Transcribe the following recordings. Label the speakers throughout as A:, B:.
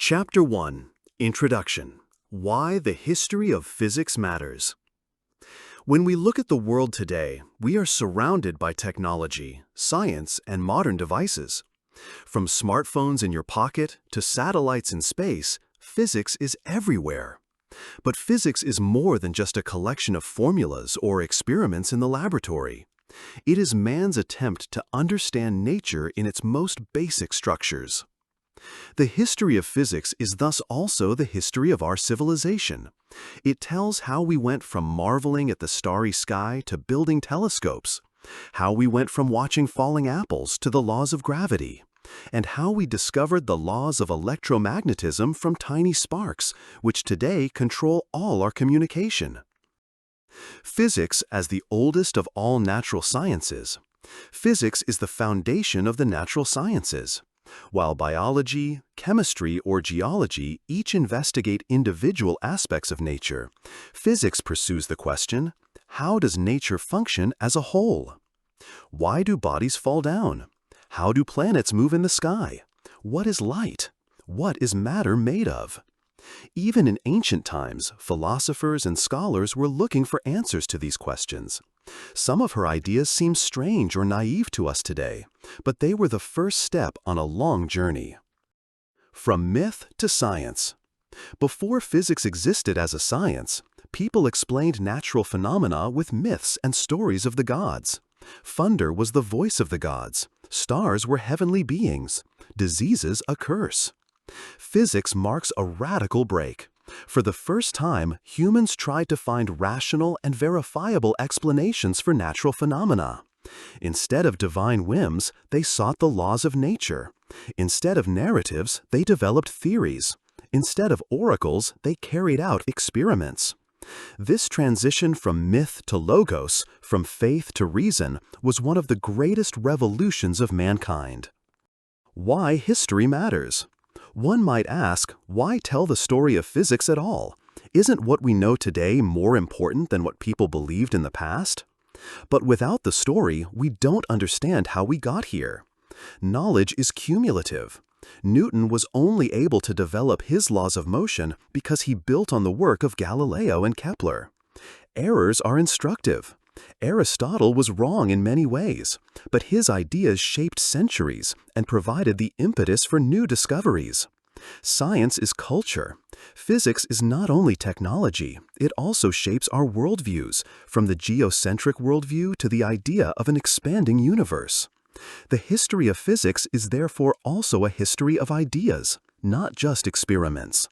A: Chapter 1. Introduction. Why the History of Physics Matters. When we look at the world today, we are surrounded by technology, science, and modern devices. From smartphones in your pocket to satellites in space, physics is everywhere. But physics is more than just a collection of formulas or experiments in the laboratory. It is man's attempt to understand nature in its most basic structures. The history of physics is thus also the history of our civilization. It tells how we went from marveling at the starry sky to building telescopes, how we went from watching falling apples to the laws of gravity, and how we discovered the laws of electromagnetism from tiny sparks, which today control all our communication. Physics as the oldest of all natural sciences. Physics is the foundation of the natural sciences. While biology, chemistry, or geology each investigate individual aspects of nature, physics pursues the question, how does nature function as a whole? Why do bodies fall down? How do planets move in the sky? What is light? What is matter made of? Even in ancient times, philosophers and scholars were looking for answers to these questions. Some of her ideas seem strange or naive to us today, but they were the first step on a long journey. From myth to science. Before physics existed as a science, people explained natural phenomena with myths and stories of the gods. Thunder was the voice of the gods. Stars were heavenly beings. Diseases a curse. Physics marks a radical break. For the first time, humans tried to find rational and verifiable explanations for natural phenomena. Instead of divine whims, they sought the laws of nature. Instead of narratives, they developed theories. Instead of oracles, they carried out experiments. This transition from myth to logos, from faith to reason, was one of the greatest revolutions of mankind. Why history matters. One might ask, why tell the story of physics at all? Isn't what we know today more important than what people believed in the past? But without the story, we don't understand how we got here. Knowledge is cumulative. Newton was only able to develop his laws of motion because he built on the work of Galileo and Kepler. Errors are instructive. Aristotle was wrong in many ways, but his ideas shaped centuries and provided the impetus for new discoveries. Science is culture. Physics is not only technology, it also shapes our worldviews, from the geocentric worldview to the idea of an expanding universe. The history of physics is therefore also a history of ideas, not just experiments.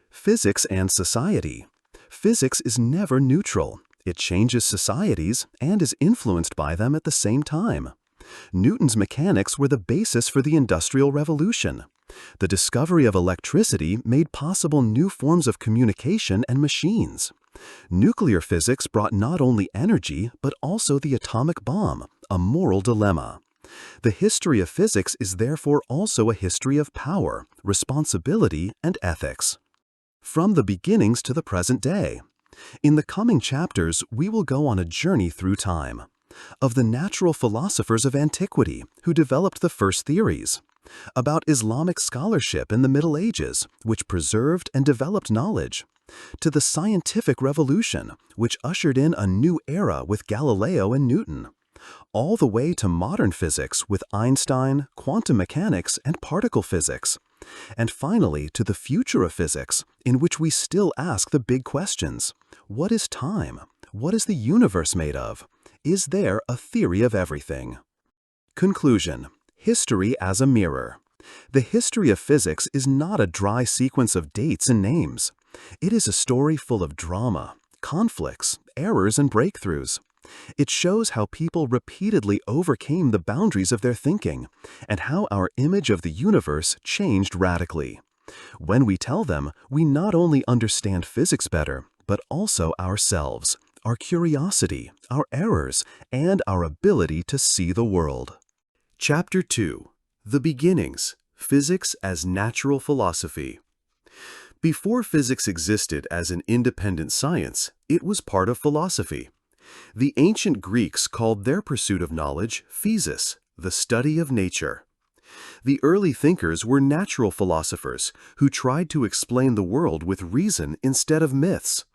A: Physics and society. Physics is never neutral. It changes societies and is influenced by them at the same time. Newton's mechanics were the basis for the Industrial Revolution. The discovery of electricity made possible new forms of communication and machines. Nuclear physics brought not only energy, but also the atomic bomb, a moral dilemma. The history of physics is therefore also a history of power, responsibility, and ethics. From the beginnings to the present day. In the coming chapters, we will go on a journey through time. Of the natural philosophers of antiquity who developed the first theories. About Islamic scholarship in the Middle Ages, which preserved and developed knowledge. To the scientific revolution, which ushered in a new era with Galileo and Newton. All the way to modern physics with Einstein, quantum mechanics, and particle physics. And finally to the future of physics, in which we still ask the big questions. What is time? What is the universe made of? Is there a theory of everything? Conclusion. History as a mirror. The history of physics is not a dry sequence of dates and names. It is a story full of drama, conflicts, errors, and breakthroughs. It shows how people repeatedly overcame the boundaries of their thinking, and how our image of the universe changed radically. When we tell them, we not only understand physics better, but also ourselves, our curiosity, our errors, and our ability to see the world. Chapter 2. The Beginnings. Physics as Natural Philosophy. Before physics existed as an independent science, it was part of philosophy. The ancient Greeks called their pursuit of knowledge physis, the study of nature. The early thinkers were natural philosophers who tried to explain the world with reason instead of myths.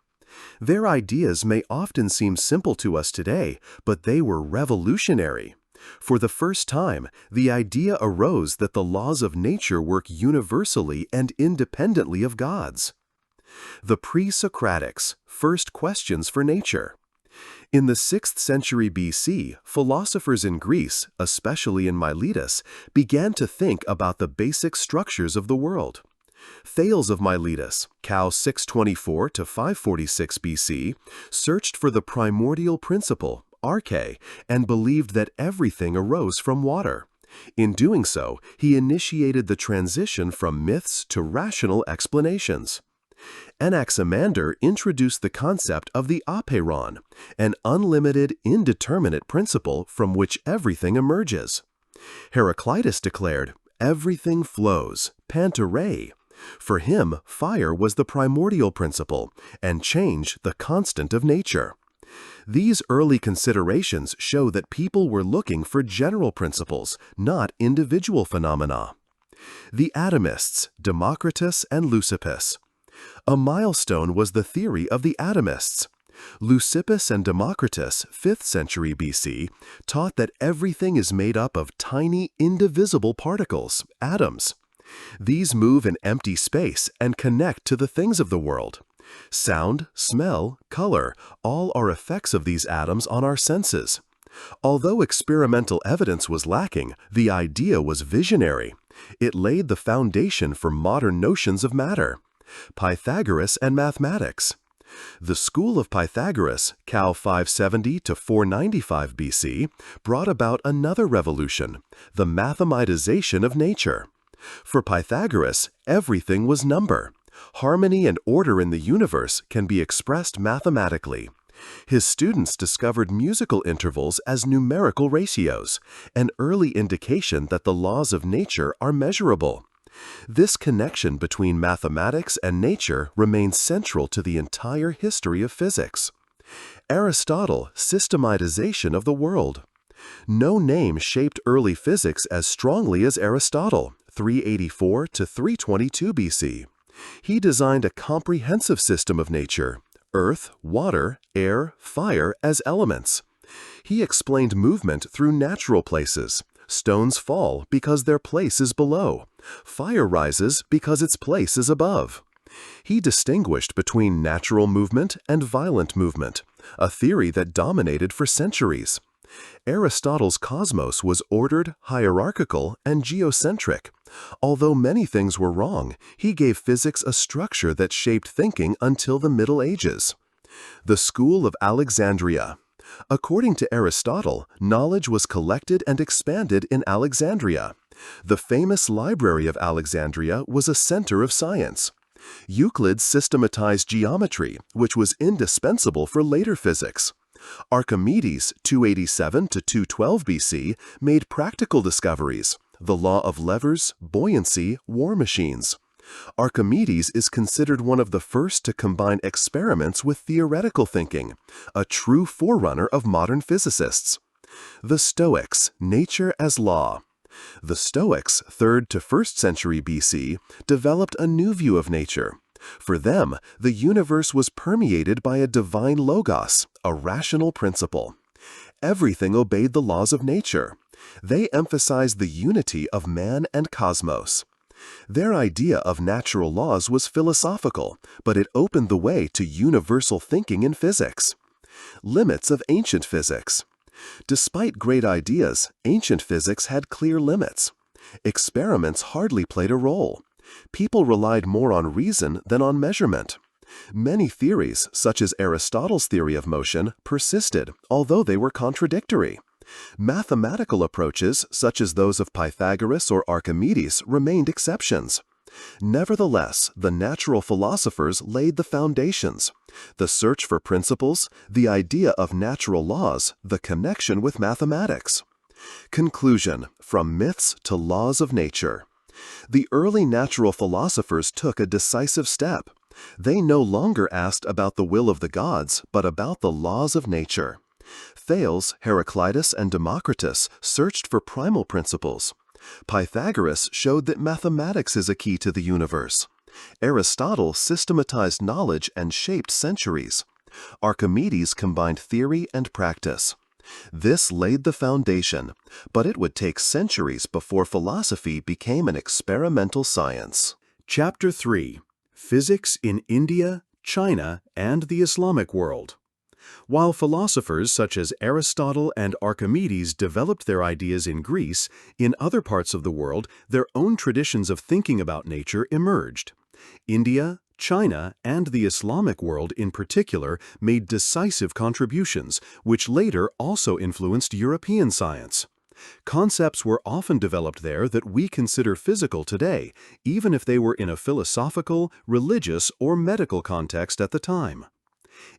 A: Their ideas may often seem simple to us today, but they were revolutionary. For the first time, the idea arose that the laws of nature work universally and independently of God's. The pre-Socratics, first questions for nature. In the 6th century BC, philosophers in Greece, especially in Miletus, began to think about the basic structures of the world. Thales of Miletus, Cal 624 to 546 BC, searched for the primordial principle, arche, and believed that everything arose from water. In doing so, he initiated the transition from myths to rational explanations. Anaximander introduced the concept of the apeiron, an unlimited, indeterminate principle from which everything emerges. Heraclitus declared, "Everything flows, pantarei." For him, fire was the primordial principle, and change the constant of nature. These early considerations show that people were looking for general principles, not individual phenomena. The atomists, Democritus and Leucippus. A milestone was the theory of the atomists. Leucippus and Democritus, 5th century BC, taught that everything is made up of tiny, indivisible particles, atoms. These move in empty space and connect to the things of the world. Sound, smell, color, all are effects of these atoms on our senses. Although experimental evidence was lacking, the idea was visionary. It laid the foundation for modern notions of matter. Pythagoras and mathematics. The school of Pythagoras, Cal 570 to 495 BC, brought about another revolution, the mathematization of nature. For Pythagoras, everything was number. Harmony and order in the universe can be expressed mathematically. His students discovered musical intervals as numerical ratios, an early indication that the laws of nature are measurable. This connection between mathematics and nature remains central to the entire history of physics. Aristotle, systematization of the world. No name shaped early physics as strongly as Aristotle, 384 to 322 BC. He designed a comprehensive system of nature, earth, water, air, fire as elements. He explained movement through natural places. Stones fall because their place is below. Fire rises because its place is above. He distinguished between natural movement and violent movement, a theory that dominated for centuries. Aristotle's cosmos was ordered, hierarchical, and geocentric. Although many things were wrong, he gave physics a structure that shaped thinking until the Middle Ages. The School of Alexandria. According to Aristotle, knowledge was collected and expanded in Alexandria. The famous Library of Alexandria was a center of science. Euclid systematized geometry, which was indispensable for later physics. Archimedes, 287 to 212 BC, made practical discoveries, the law of levers, buoyancy, war machines. Archimedes is considered one of the first to combine experiments with theoretical thinking, a true forerunner of modern physicists. The Stoics, nature as law. The Stoics, 3rd to 1st century BC, developed a new view of nature. For them, the universe was permeated by a divine logos, a rational principle. Everything obeyed the laws of nature. They emphasized the unity of man and cosmos. Their idea of natural laws was philosophical, but it opened the way to universal thinking in physics. Limits of ancient physics. Despite great ideas, ancient physics had clear limits. Experiments hardly played a role. People relied more on reason than on measurement. Many theories, such as Aristotle's theory of motion, persisted, although they were contradictory. Mathematical approaches, such as those of Pythagoras or Archimedes, remained exceptions. Nevertheless, the natural philosophers laid the foundations. The search for principles, the idea of natural laws, the connection with mathematics. Conclusion: from myths to laws of nature. The early natural philosophers took a decisive step. They no longer asked about the will of the gods, but about the laws of nature. Thales, Heraclitus, and Democritus searched for primal principles. Pythagoras showed that mathematics is a key to the universe. Aristotle systematized knowledge and shaped centuries. Archimedes combined theory and practice. This laid the foundation, but it would take centuries before philosophy became an experimental science. Chapter 3: Physics in India, China, and the Islamic World. While philosophers such as Aristotle and Archimedes developed their ideas in Greece, in other parts of the world, their own traditions of thinking about nature emerged. India, China, and the Islamic world in particular made decisive contributions, which later also influenced European science. Concepts were often developed there that we consider physical today, even if they were in a philosophical, religious, or medical context at the time.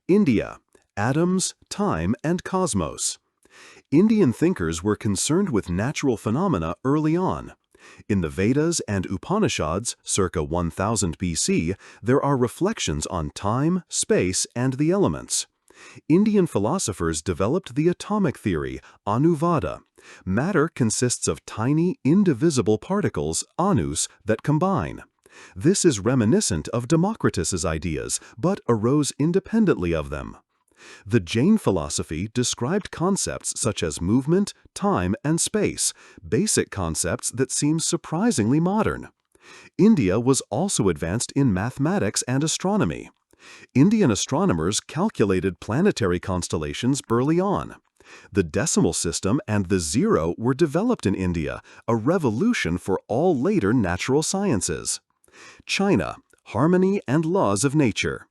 A: India: atoms, time, and cosmos. Indian thinkers were concerned with natural phenomena early on. In the Vedas and Upanishads, circa 1000 BC, there are reflections on time, space, and the elements. Indian philosophers developed the atomic theory, Anuvada. Matter consists of tiny, indivisible particles, anus, that combine. This is reminiscent of Democritus's ideas, but arose independently of them. The Jain philosophy described concepts such as movement, time, and space, basic concepts that seem surprisingly modern. India was also advanced in mathematics and astronomy. Indian astronomers calculated planetary constellations early on. The decimal system and the zero were developed in India, a revolution for all later natural sciences. China: harmony and laws of nature.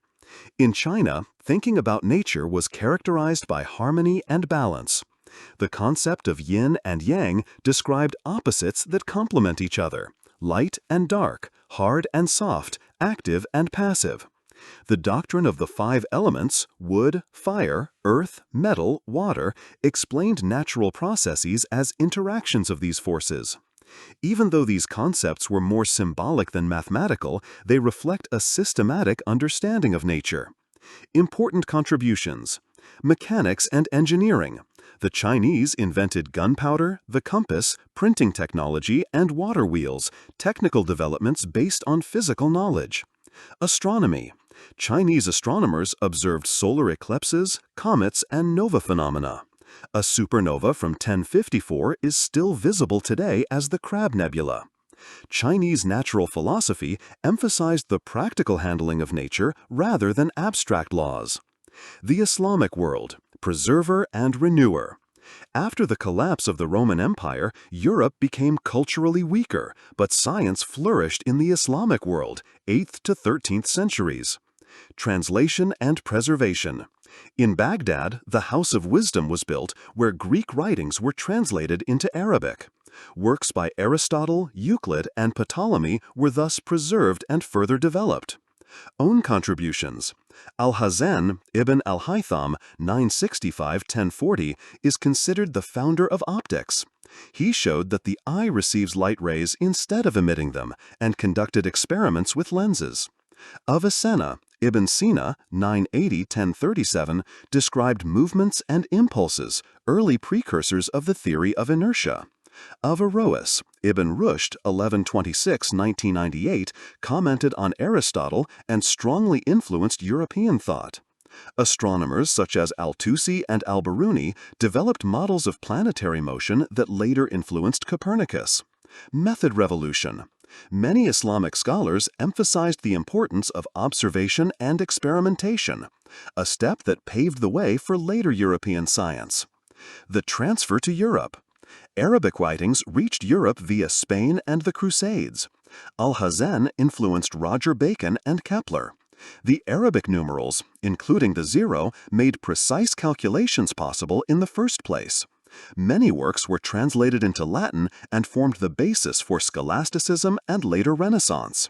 A: In China, thinking about nature was characterized by harmony and balance. The concept of yin and yang described opposites that complement each other: light and dark, hard and soft, active and passive. The doctrine of the 5 elements, wood, fire, earth, metal, water, explained natural processes as interactions of these forces. Even though these concepts were more symbolic than mathematical, they reflect a systematic understanding of nature. Important contributions: mechanics and engineering. The Chinese invented gunpowder, the compass, printing technology, and water wheels, technical developments based on physical knowledge. Astronomy. Chinese astronomers observed solar eclipses, comets, and nova phenomena. A supernova from 1054 is still visible today as the Crab Nebula. Chinese natural philosophy emphasized the practical handling of nature rather than abstract laws. The Islamic world: preserver and renewer. After the collapse of the Roman Empire, Europe became culturally weaker, but science flourished in the Islamic world, 8th to 13th centuries. Translation and preservation. In Baghdad, the House of Wisdom was built, where Greek writings were translated into Arabic. Works by Aristotle, Euclid, and Ptolemy were thus preserved and further developed. Own contributions. Al-Hazen, Ibn al-Haytham, 965–1040, is considered the founder of optics. He showed that the eye receives light rays instead of emitting them, and conducted experiments with lenses. Avicenna, Ibn Sina, 980–1037, described movements and impulses, early precursors of the theory of inertia. Averroes, Ibn Rushd, 1126–1998, commented on Aristotle and strongly influenced European thought. Astronomers such as Al-Tusi and Al-Biruni developed models of planetary motion that later influenced Copernicus. Method revolution. Many Islamic scholars emphasized the importance of observation and experimentation, a step that paved the way for later European science. The transfer to Europe. Arabic writings reached Europe via Spain and the Crusades. Al-Hazen influenced Roger Bacon and Kepler. The Arabic numerals, including the zero, made precise calculations possible in the first place. Many works were translated into Latin and formed the basis for scholasticism and later Renaissance.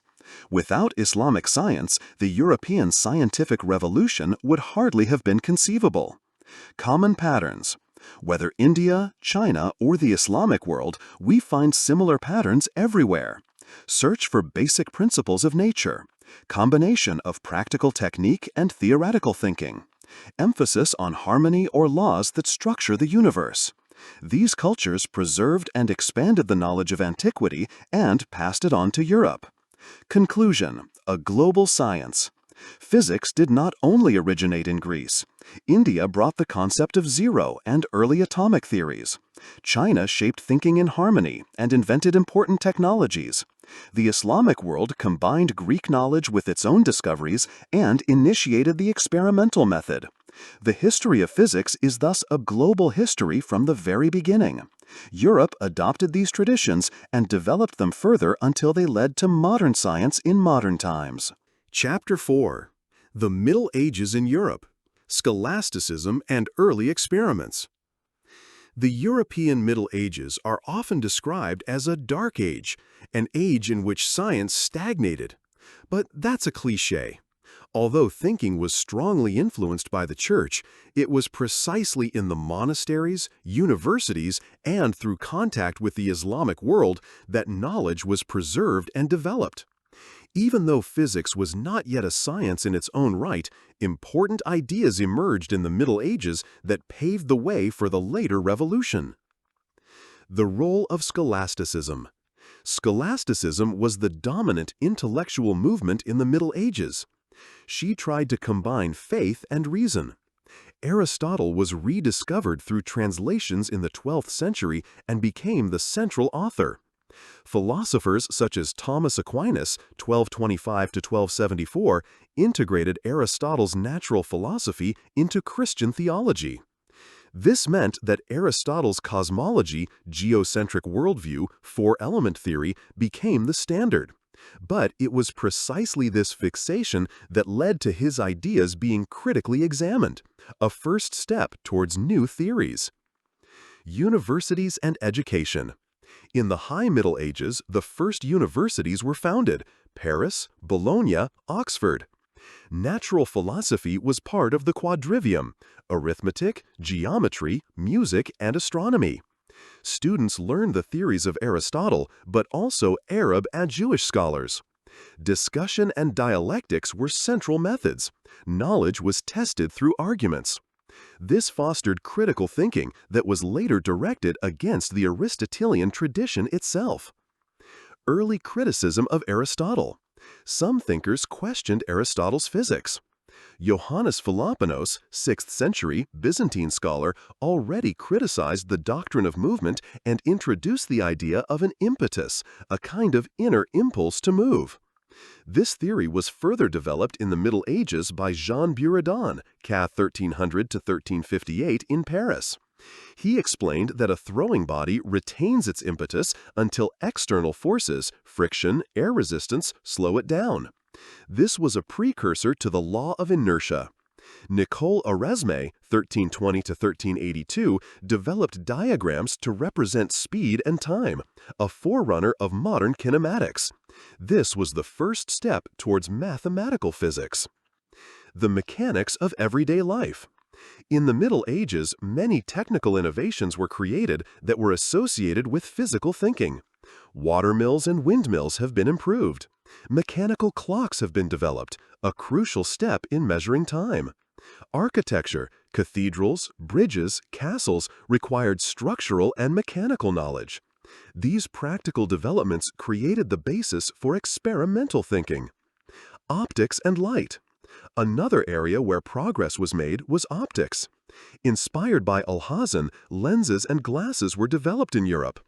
A: Without Islamic science, the European scientific revolution would hardly have been conceivable. Common patterns. Whether India, China, or the Islamic world, we find similar patterns everywhere. Search for basic principles of nature. Combination of practical technique and theoretical thinking. Emphasis on harmony or laws that structure the universe. These cultures preserved and expanded the knowledge of antiquity and passed it on to Europe. Conclusion: a global science. Physics did not only originate in Greece. India brought the concept of zero and early atomic theories. China shaped thinking in harmony and invented important technologies. The Islamic world combined Greek knowledge with its own discoveries and initiated the experimental method. The history of physics is thus a global history from the very beginning. Europe adopted these traditions and developed them further until they led to modern science in modern times. Chapter 4: The Middle Ages in Europe, Scholasticism and Early Experiments. The European Middle Ages are often described as a dark age, an age in which science stagnated. But that's a cliché. Although thinking was strongly influenced by the Church, it was precisely in the monasteries, universities, and through contact with the Islamic world that knowledge was preserved and developed. Even though physics was not yet a science in its own right, important ideas emerged in the Middle Ages that paved the way for the later revolution. The role of scholasticism. Scholasticism was the dominant intellectual movement in the Middle Ages. She tried to combine faith and reason. Aristotle was rediscovered through translations in the 12th century and became the central author. Philosophers such as Thomas Aquinas, 1225 to 1274, integrated Aristotle's natural philosophy into Christian theology. This meant that Aristotle's cosmology, geocentric worldview, four-element theory became the standard. But it was precisely this fixation that led to his ideas being critically examined, a first step towards new theories. Universities and education. In the High Middle Ages, the first universities were founded: Paris, Bologna, Oxford. Natural philosophy was part of the quadrivium: arithmetic, geometry, music, and astronomy. Students learned the theories of Aristotle, but also Arab and Jewish scholars. Discussion and dialectics were central methods. Knowledge was tested through arguments. This fostered critical thinking that was later directed against the Aristotelian tradition itself. Early criticism of Aristotle. Some thinkers questioned Aristotle's physics. Johannes Philoponus, 6th century Byzantine scholar, already criticized the doctrine of movement and introduced the idea of an impetus, a kind of inner impulse to move. This theory was further developed in the Middle Ages by Jean Buridan, ca. 1300 to 1358 in Paris. He explained that a throwing body retains its impetus until external forces, friction, air resistance, slow it down. This was a precursor to the law of inertia. Nicole Erasme, 1320 to 1382, developed diagrams to represent speed and time, a forerunner of modern kinematics. This was the first step towards mathematical physics. The mechanics of everyday life. In the Middle Ages, many technical innovations were created that were associated with physical thinking. Water mills and windmills have been improved. Mechanical clocks have been developed, a crucial step in measuring time. Architecture, cathedrals, bridges, castles required structural and mechanical knowledge. These practical developments created the basis for experimental thinking. Optics and light. Another area where progress was made was optics. Inspired by Alhazen, lenses and glasses were developed in Europe.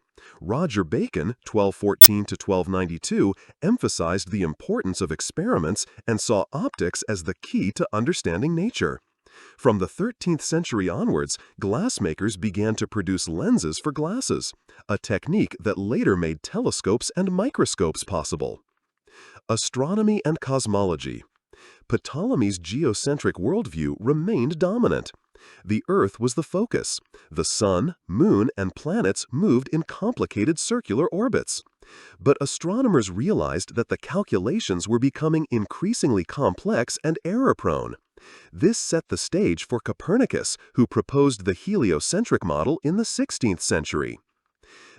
A: Roger Bacon, 1214 to 1292, emphasized the importance of experiments and saw optics as the key to understanding nature. From the 13th century onwards, glassmakers began to produce lenses for glasses, a technique that later made telescopes and microscopes possible. Astronomy and cosmology. Ptolemy's geocentric worldview remained dominant. The Earth was the focus. The Sun, Moon, and planets moved in complicated circular orbits. But astronomers realized that the calculations were becoming increasingly complex and error-prone. This set the stage for Copernicus, who proposed the heliocentric model in the 16th century.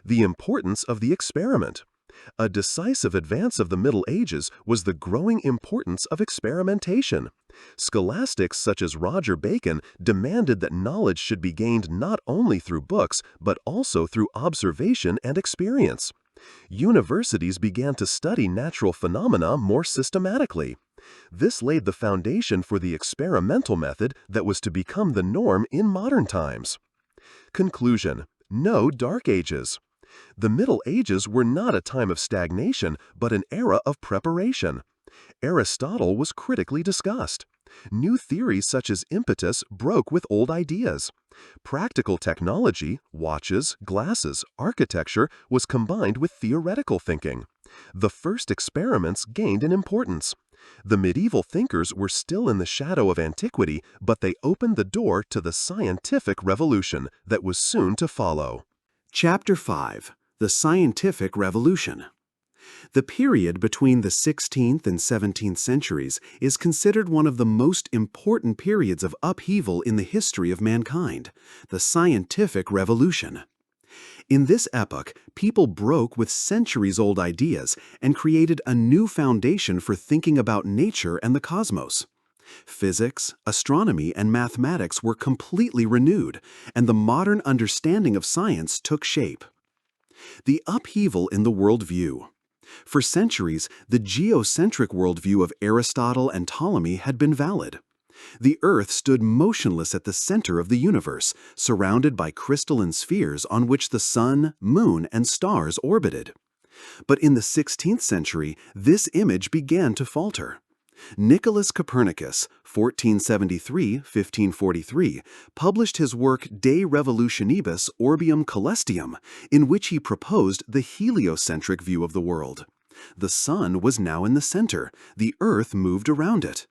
A: The importance of the experiment. A decisive advance of the Middle Ages was the growing importance of experimentation. Scholastics such as Roger Bacon demanded that knowledge should be gained not only through books, but also through observation and experience. Universities began to study natural phenomena more systematically. This laid the foundation for the experimental method that was to become the norm in modern times. Conclusion: no Dark Ages. The Middle Ages were not a time of stagnation, but an era of preparation. Aristotle was critically discussed. New theories such as impetus broke with old ideas. Practical technology, watches, glasses, architecture was combined with theoretical thinking. The first experiments gained in importance. The medieval thinkers were still in the shadow of antiquity, but they opened the door to the scientific revolution that was soon to follow. Chapter 5: The Scientific Revolution. The period between the 16th and 17th centuries is considered one of the most important periods of upheaval in the history of mankind, the scientific revolution. In this epoch, people broke with centuries-old ideas and created a new foundation for thinking about nature and the cosmos. Physics, astronomy, and mathematics were completely renewed, and the modern understanding of science took shape. The upheaval in the worldview. For centuries, the geocentric worldview of Aristotle and Ptolemy had been valid. The Earth stood motionless at the center of the universe, surrounded by crystalline spheres on which the sun, moon, and stars orbited. But in the 16th century, this image began to falter. Nicholas Copernicus, 1473–1543, published his work De Revolutionibus Orbium Coelestium, in which he proposed the heliocentric view of the world. The sun was now in the center, the Earth moved around it.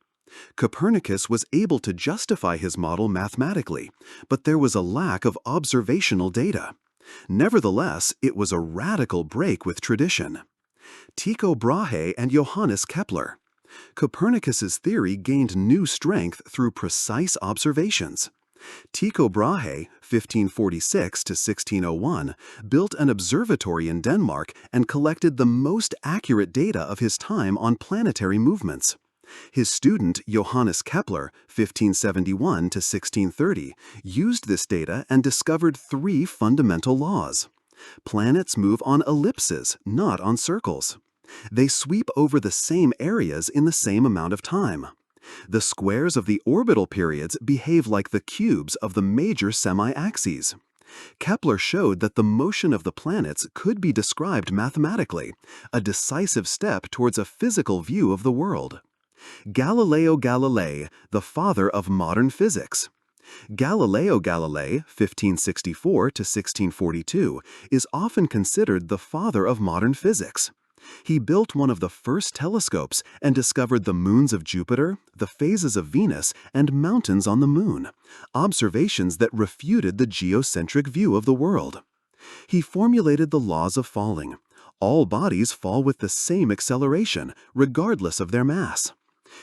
A: Copernicus was able to justify his model mathematically, but there was a lack of observational data. Nevertheless, it was a radical break with tradition. Tycho Brahe and Johannes Kepler. Copernicus's theory gained new strength through precise observations. Tycho Brahe, 1546–1601, built an observatory in Denmark and collected the most accurate data of his time on planetary movements. His student, Johannes Kepler, 1571–1630, used this data and discovered three fundamental laws. Planets move on ellipses, not on circles. They sweep over the same areas in the same amount of time. The squares of the orbital periods behave like the cubes of the major semi-axes. Kepler showed that the motion of the planets could be described mathematically, a decisive step towards a physical view of the world. Galileo Galilei, the father of modern physics. Galileo Galilei, 1564–1642, is often considered the father of modern physics. He built one of the first telescopes and discovered the moons of Jupiter, the phases of Venus, and mountains on the moon, observations that refuted the geocentric view of the world. He formulated the laws of falling. All bodies fall with the same acceleration, regardless of their mass.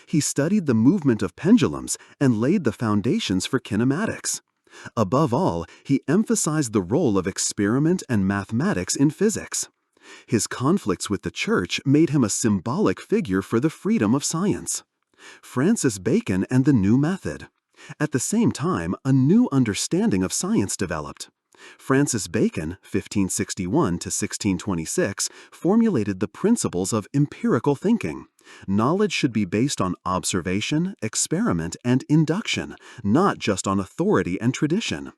A: He studied the movement of pendulums and laid the foundations for kinematics. Above all, he emphasized the role of experiment and mathematics in physics. His conflicts with the Church made him a symbolic figure for the freedom of science. Francis Bacon and the new method. At the same time, a new understanding of science developed. Francis Bacon, 1561–1626, formulated the principles of empirical thinking. Knowledge should be based on observation, experiment, and induction, not just on authority and tradition.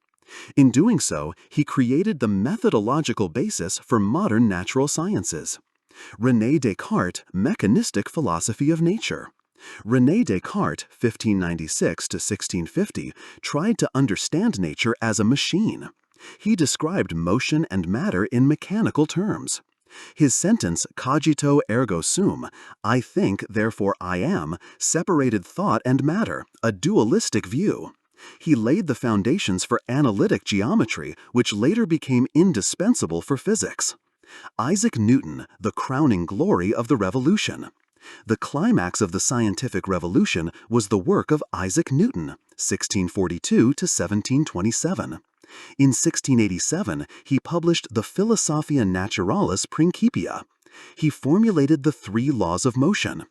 A: In doing so, he created the methodological basis for modern natural sciences. René Descartes' mechanistic philosophy of nature. René Descartes, 1596–1650, tried to understand nature as a machine. He described motion and matter in mechanical terms. His sentence, cogito ergo sum, I think, therefore I am, separated thought and matter, a dualistic view. He laid the foundations for analytic geometry, which later became indispensable for physics. Isaac Newton, the crowning glory of the revolution. The climax of the scientific revolution was the work of Isaac Newton, 1642–1727. In 1687, he published the Philosophia Naturalis Principia. He formulated the three laws of motion.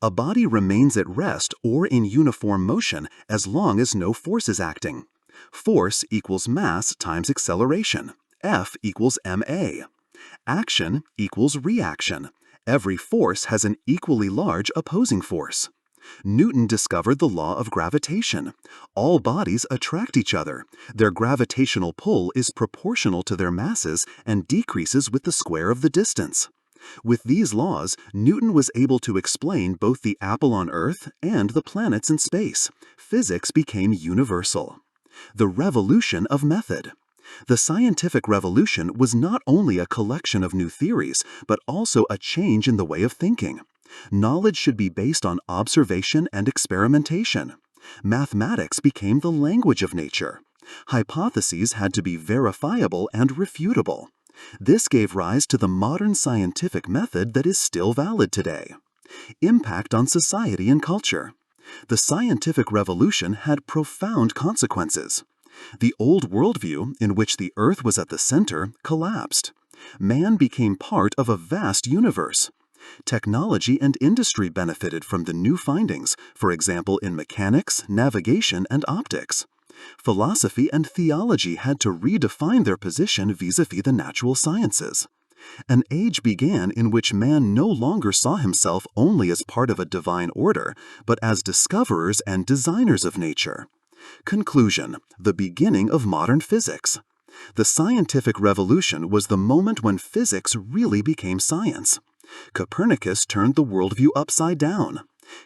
A: A body remains at rest or in uniform motion as long as no force is acting. Force equals mass times acceleration. F equals ma. Action equals reaction. Every force has an equally large opposing force. Newton discovered the law of gravitation. All bodies attract each other. Their gravitational pull is proportional to their masses and decreases with the square of the distance. With these laws, Newton was able to explain both the apple on Earth and the planets in space. Physics became universal. The revolution of method. The scientific revolution was not only a collection of new theories, but also a change in the way of thinking. Knowledge should be based on observation and experimentation. Mathematics became the language of nature. Hypotheses had to be verifiable and refutable. This gave rise to the modern scientific method that is still valid today. Impact on society and culture. The scientific revolution had profound consequences. The old worldview, in which the Earth was at the center, collapsed. Man became part of a vast universe. Technology and industry benefited from the new findings, for example in mechanics, navigation, and optics. Philosophy and theology had to redefine their position vis-à-vis the natural sciences. An age began in which man no longer saw himself only as part of a divine order, but as discoverers and designers of nature. Conclusion: the beginning of modern physics. The scientific revolution was the moment when physics really became science. Copernicus turned the worldview upside down.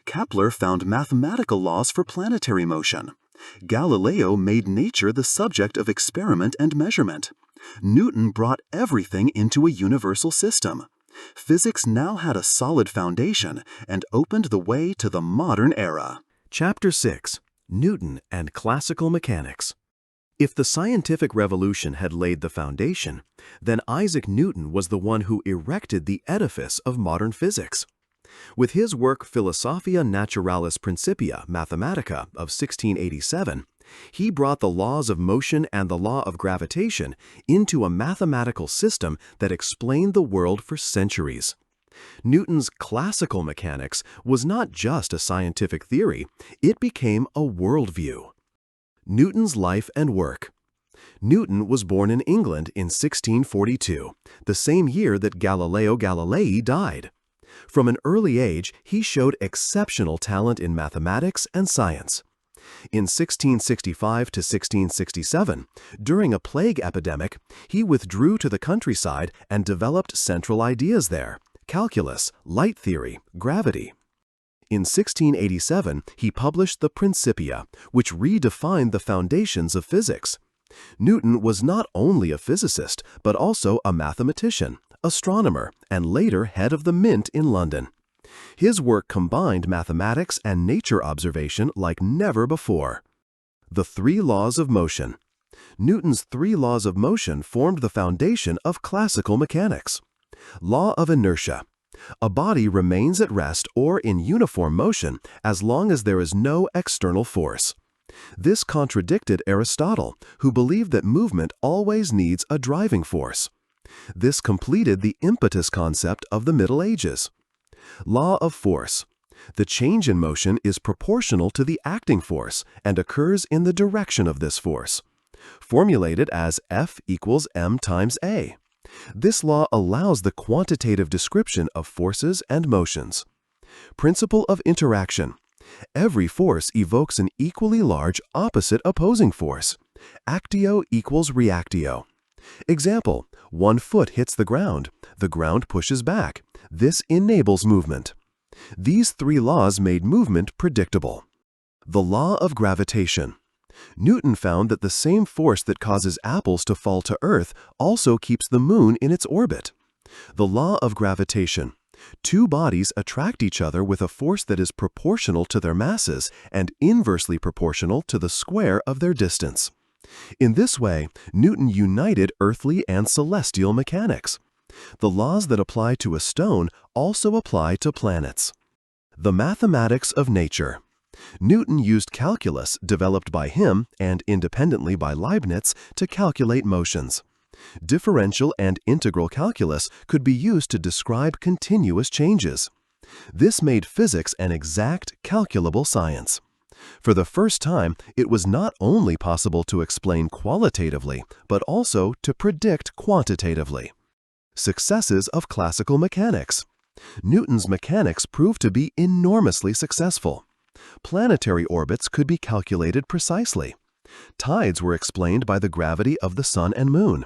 A: Kepler found mathematical laws for planetary motion. Galileo made nature the subject of experiment and measurement. Newton brought everything into a universal system. Physics now had a solid foundation and opened the way to the modern era. Chapter 6: Newton and Classical Mechanics. If the scientific revolution had laid the foundation, then Isaac Newton was the one who erected the edifice of modern physics. With his work Philosophiae Naturalis Principia Mathematica of 1687, he brought the laws of motion and the law of gravitation into a mathematical system that explained the world for centuries. Newton's classical mechanics was not just a scientific theory, it became a worldview. Newton's life and work. Newton was born in England in 1642, the same year that Galileo Galilei died. From an early age, he showed exceptional talent in mathematics and science. In 1665 to 1667, during a plague epidemic, he withdrew to the countryside and developed central ideas there: calculus, light theory, gravity. In 1687, he published the Principia, which redefined the foundations of physics. Newton was not only a physicist, but also a mathematician, astronomer, and later head of the Mint in London. His work combined mathematics and nature observation like never before. The three laws of motion. Newton's three laws of motion formed the foundation of classical mechanics. Law of inertia. A body remains at rest or in uniform motion as long as there is no external force. This contradicted Aristotle, who believed that movement always needs a driving force. This completed the impetus concept of the Middle Ages. Law of force. The change in motion is proportional to the acting force and occurs in the direction of this force. Formulated as F equals m times a. This law allows the quantitative description of forces and motions. Principle of interaction. Every force evokes an equally large opposite opposing force. Actio equals reactio. Example: one foot hits the ground pushes back. This enables movement. These three laws made movement predictable. The law of gravitation. Newton found that the same force that causes apples to fall to Earth also keeps the moon in its orbit. The law of gravitation. Two bodies attract each other with a force that is proportional to their masses and inversely proportional to the square of their distance. In this way, Newton united earthly and celestial mechanics. The laws that apply to a stone also apply to planets. The mathematics of nature. Newton used calculus, developed by him and independently by Leibniz, to calculate motions. Differential and integral calculus could be used to describe continuous changes. This made physics an exact, calculable science. For the first time, it was not only possible to explain qualitatively, but also to predict quantitatively. Successes of classical mechanics. Newton's mechanics proved to be enormously successful. Planetary orbits could be calculated precisely. Tides were explained by the gravity of the sun and moon.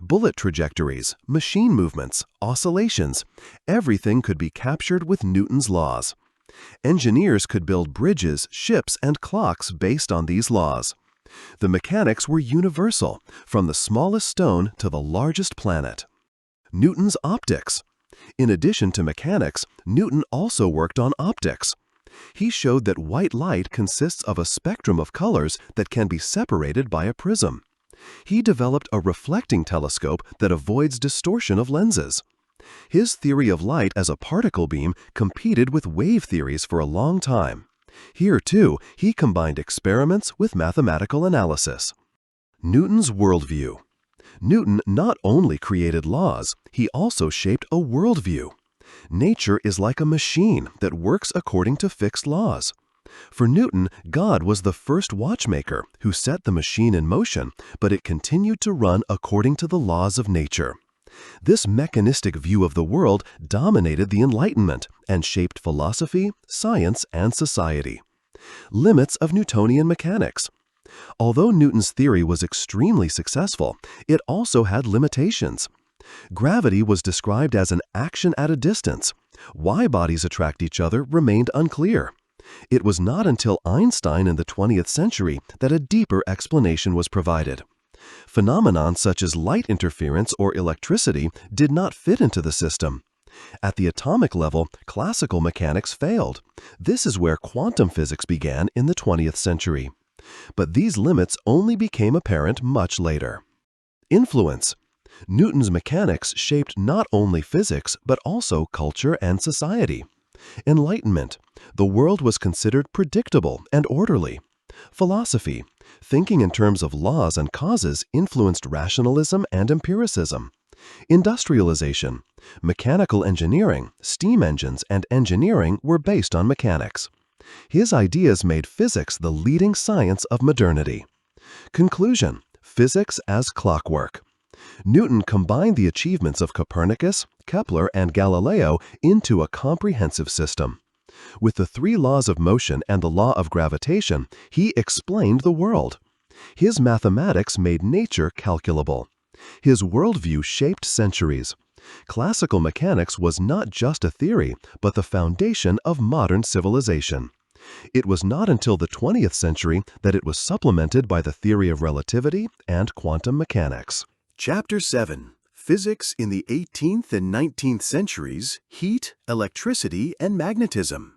A: Bullet trajectories, machine movements, oscillations, everything could be captured with Newton's laws. Engineers could build bridges, ships, and clocks based on these laws. The mechanics were universal, from the smallest stone to the largest planet. Newton's optics. In addition to mechanics, Newton also worked on optics. He showed that white light consists of a spectrum of colors that can be separated by a prism. He developed a reflecting telescope that avoids distortion of lenses. His theory of light as a particle beam competed with wave theories for a long time. Here, too, he combined experiments with mathematical analysis. Newton's worldview. Newton not only created laws, he also shaped a worldview. Nature is like a machine that works according to fixed laws. For Newton, God was the first watchmaker who set the machine in motion, but it continued to run according to the laws of nature. This mechanistic view of the world dominated the Enlightenment and shaped philosophy, science, and society. Limits of Newtonian mechanics. Although Newton's theory was extremely successful, it also had limitations. Gravity was described as an action at a distance. Why bodies attract each other remained unclear. It was not until Einstein in the 20th century that a deeper explanation was provided. Phenomena such as light interference or electricity did not fit into the system. At the atomic level, classical mechanics failed. This is where quantum physics began in the 20th century. But these limits only became apparent much later. Influence. Newton's mechanics shaped not only physics, but also culture and society. Enlightenment. The world was considered predictable and orderly. Philosophy. Thinking in terms of laws and causes influenced rationalism and empiricism. Industrialization. Mechanical engineering, steam engines, and engineering were based on mechanics. His ideas made physics the leading science of modernity. Conclusion. Physics as clockwork. Newton combined the achievements of Copernicus, Kepler, and Galileo into a comprehensive system. With the three laws of motion and the law of gravitation, he explained the world. His mathematics made nature calculable. His worldview shaped centuries. Classical mechanics was not just a theory, but the foundation of modern civilization. It was not until the 20th century that it was supplemented by the theory of relativity and quantum mechanics. Chapter 7. Physics in the 18th and 19th centuries, Heat, Electricity, and Magnetism.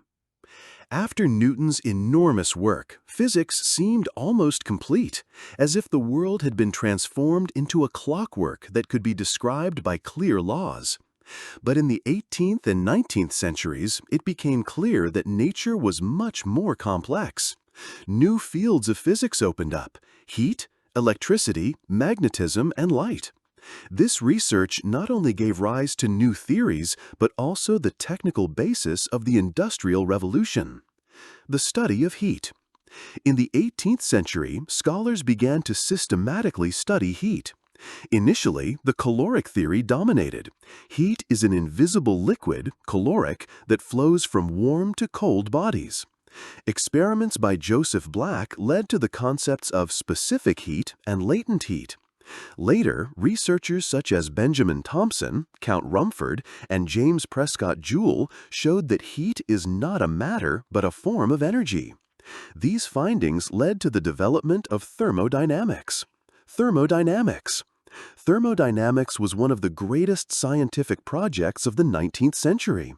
A: After Newton's enormous work, physics seemed almost complete, as if the world had been transformed into a clockwork that could be described by clear laws. But in the 18th and 19th centuries, it became clear that nature was much more complex. New fields of physics opened up: heat, electricity, magnetism, and light. This research not only gave rise to new theories, but also the technical basis of the Industrial Revolution. The study of heat. In the 18th century, scholars began to systematically study heat. Initially, the caloric theory dominated. Heat is an invisible liquid, caloric, that flows from warm to cold bodies. Experiments by Joseph Black led to the concepts of specific heat and latent heat. Later, researchers such as Benjamin Thompson, Count Rumford, and James Prescott Joule showed that heat is not a matter but a form of energy. These findings led to the development of thermodynamics. Thermodynamics was one of the greatest scientific projects of the 19th century.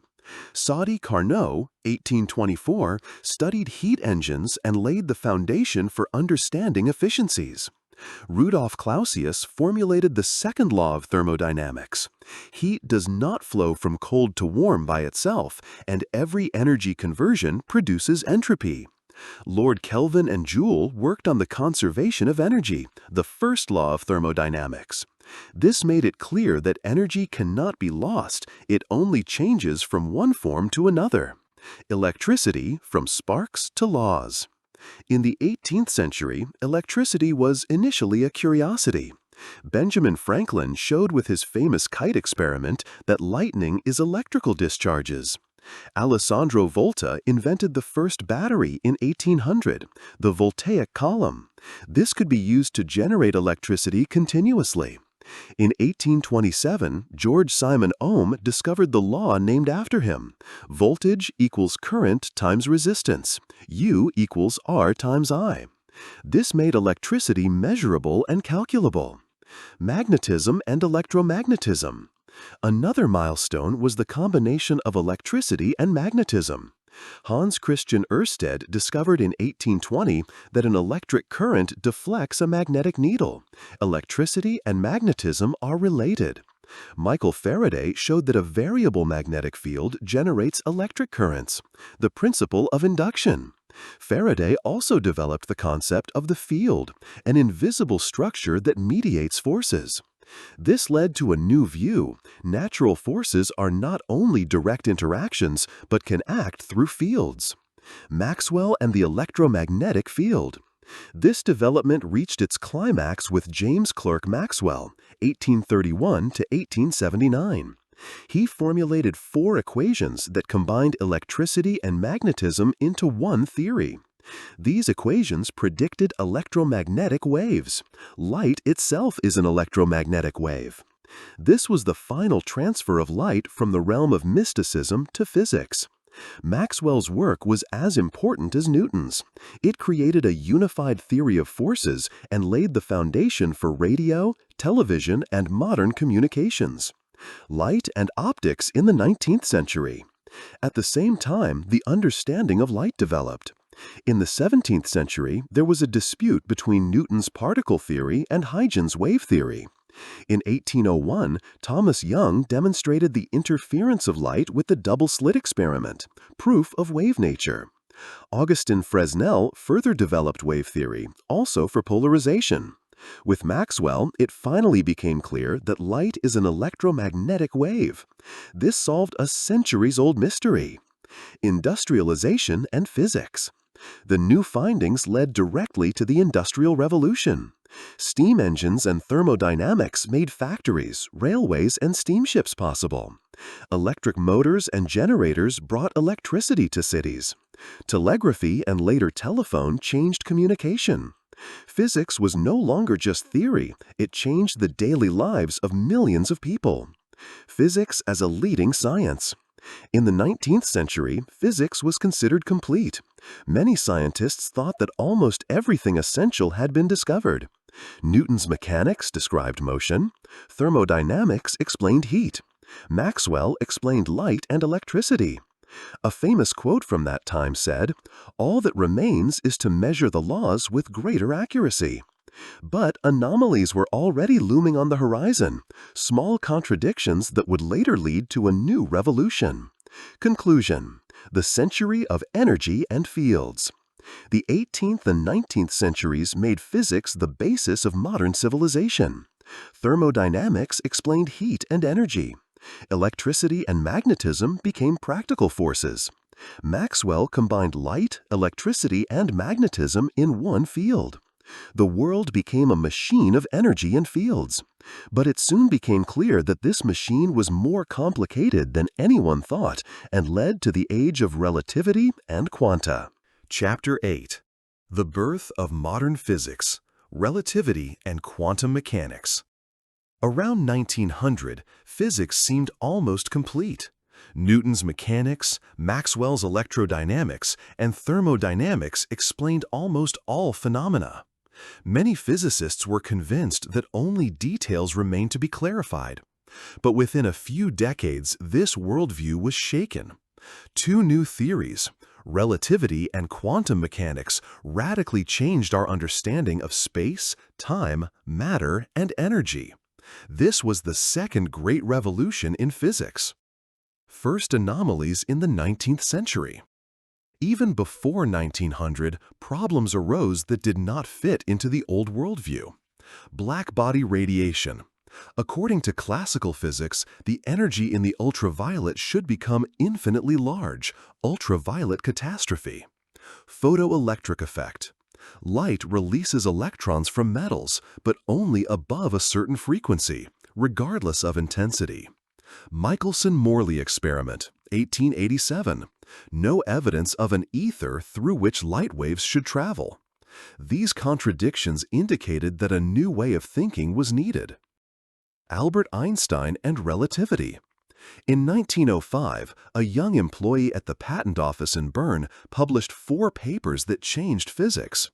A: Sadi Carnot, 1824, studied heat engines and laid the foundation for understanding efficiencies. Rudolf Clausius formulated the second law of thermodynamics. Heat does not flow from cold to warm by itself, and every energy conversion produces entropy. Lord Kelvin and Joule worked on the conservation of energy, the first law of thermodynamics. This made it clear that energy cannot be lost, it only changes from one form to another. Electricity from sparks to laws. In the 18th century, electricity was initially a curiosity. Benjamin Franklin showed with his famous kite experiment that lightning is electrical discharges. Alessandro Volta invented the first battery in 1800, the voltaic column. This could be used to generate electricity continuously. In 1827, George Simon Ohm discovered the law named after him. Voltage equals current times resistance. U equals R times I. This made electricity measurable and calculable. Magnetism and electromagnetism. Another milestone was the combination of electricity and magnetism. Hans Christian Ørsted discovered in 1820 that an electric current deflects a magnetic needle. Electricity and magnetism are related. Michael Faraday showed that a variable magnetic field generates electric currents, the principle of induction. Faraday also developed the concept of the field, an invisible structure that mediates forces. This led to a new view. Natural forces are not only direct interactions, but can act through fields. Maxwell and the electromagnetic field. This development reached its climax with James Clerk Maxwell, 1831 to 1879. He formulated 4 equations that combined electricity and magnetism into one theory. These equations predicted electromagnetic waves. Light itself is an electromagnetic wave. This was the final transfer of light from the realm of mysticism to physics. Maxwell's work was as important as Newton's. It created a unified theory of forces and laid the foundation for radio, television, and modern communications. Light and optics in the 19th century. At the same time, the understanding of light developed. In the 17th century, there was a dispute between Newton's particle theory and Huygens' wave theory. In 1801, Thomas Young demonstrated the interference of light with the double-slit experiment, proof of wave nature. Augustin Fresnel further developed wave theory, also for polarization. With Maxwell, it finally became clear that light is an electromagnetic wave. This solved a centuries-old mystery. Industrialization and physics. The new findings led directly to the Industrial Revolution. Steam engines and thermodynamics made factories, railways, and steamships possible. Electric motors and generators brought electricity to cities. Telegraphy and later telephone changed communication. Physics was no longer just theory, it changed the daily lives of millions of people. Physics as a leading science. In the 19th century, physics was considered complete. Many scientists thought that almost everything essential had been discovered. Newton's mechanics described motion. Thermodynamics explained heat. Maxwell explained light and electricity. A famous quote from that time said, "All that remains is to measure the laws with greater accuracy." But anomalies were already looming on the horizon, small contradictions that would later lead to a new revolution. Conclusion: the century of energy and fields. The 18th and 19th centuries made physics the basis of modern civilization. Thermodynamics explained heat and energy. Electricity and magnetism became practical forces. Maxwell combined light, electricity, and magnetism in one field. The world became a machine of energy and fields. But it soon became clear that this machine was more complicated than anyone thought and led to the age of relativity and quanta. Chapter 8. The Birth of Modern Physics, Relativity and Quantum Mechanics. Around 1900, physics seemed almost complete. Newton's mechanics, Maxwell's electrodynamics, and thermodynamics explained almost all phenomena. Many physicists were convinced that only details remained to be clarified. But within a few decades, this worldview was shaken. 2 new theories, relativity and quantum mechanics, radically changed our understanding of space, time, matter, and energy. This was the second great revolution in physics. First anomalies in the 19th century. Even before 1900, problems arose that did not fit into the old worldview. Black body radiation. According to classical physics, the energy in the ultraviolet should become infinitely large, ultraviolet catastrophe. Photoelectric effect. Light releases electrons from metals, but only above a certain frequency, regardless of intensity. Michelson-Morley experiment, 1887. No evidence of an ether through which light waves should travel. These contradictions indicated that a new way of thinking was needed. Albert Einstein and relativity. In 1905, a young employee at the patent office in Bern published 4 papers that changed physics.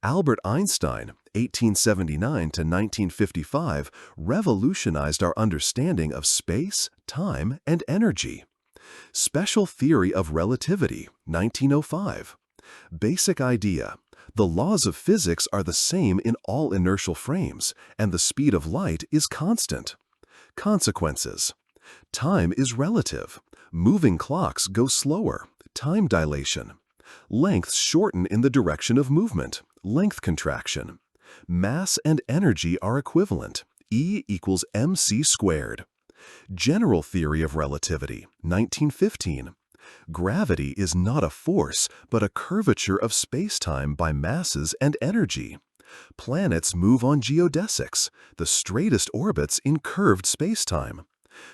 A: Albert Einstein, 1879 to 1955, revolutionized our understanding of space, time, and energy. Special theory of relativity, 1905. Basic idea: the laws of physics are the same in all inertial frames, and the speed of light is constant. Consequences: time is relative. Moving clocks go slower. Time dilation. Lengths shorten in the direction of movement. Length contraction. Mass and energy are equivalent. E equals mc squared. General theory of relativity, 1915. Gravity is not a force, but a curvature of space-time by masses and energy. Planets move on geodesics, the straightest orbits in curved space-time.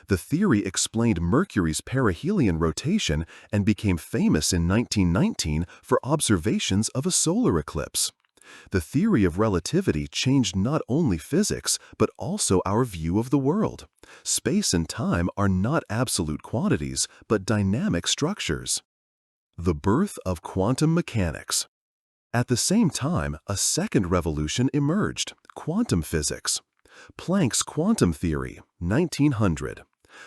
A: The theory explained Mercury's perihelion rotation and became famous in 1919 for observations of a solar eclipse. The theory of relativity changed not only physics, but also our view of the world. Space and time are not absolute quantities, but dynamic structures. The birth of quantum mechanics. At the same time, a second revolution emerged: quantum physics. Planck's quantum theory, 1900.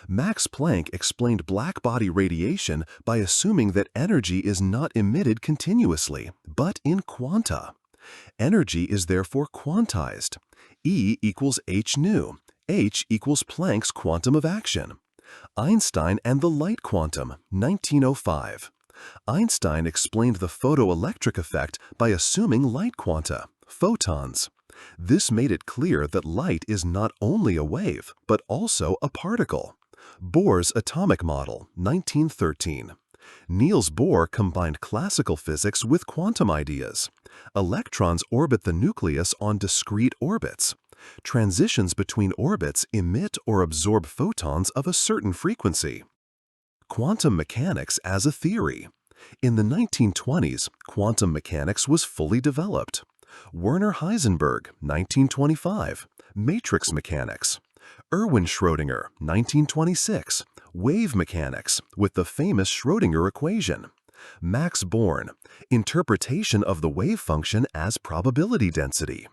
A: Max Planck explained black body radiation by assuming that energy is not emitted continuously, but in quanta. Energy is therefore quantized. E equals h nu. H equals Planck's quantum of action. Einstein and the light quantum, 1905. Einstein explained the photoelectric effect by assuming light quanta, photons. This made it clear that light is not only a wave, but also a particle. Bohr's atomic model, 1913. Niels Bohr combined classical physics with quantum ideas. Electrons orbit the nucleus on discrete orbits. Transitions between orbits emit or absorb photons of a certain frequency. Quantum mechanics as a theory. In the 1920s, quantum mechanics was fully developed. Werner Heisenberg, 1925. Matrix mechanics. Erwin Schrödinger, 1926. Wave mechanics with the famous Schrödinger equation. Max Born, interpretation of the wave function as probability density.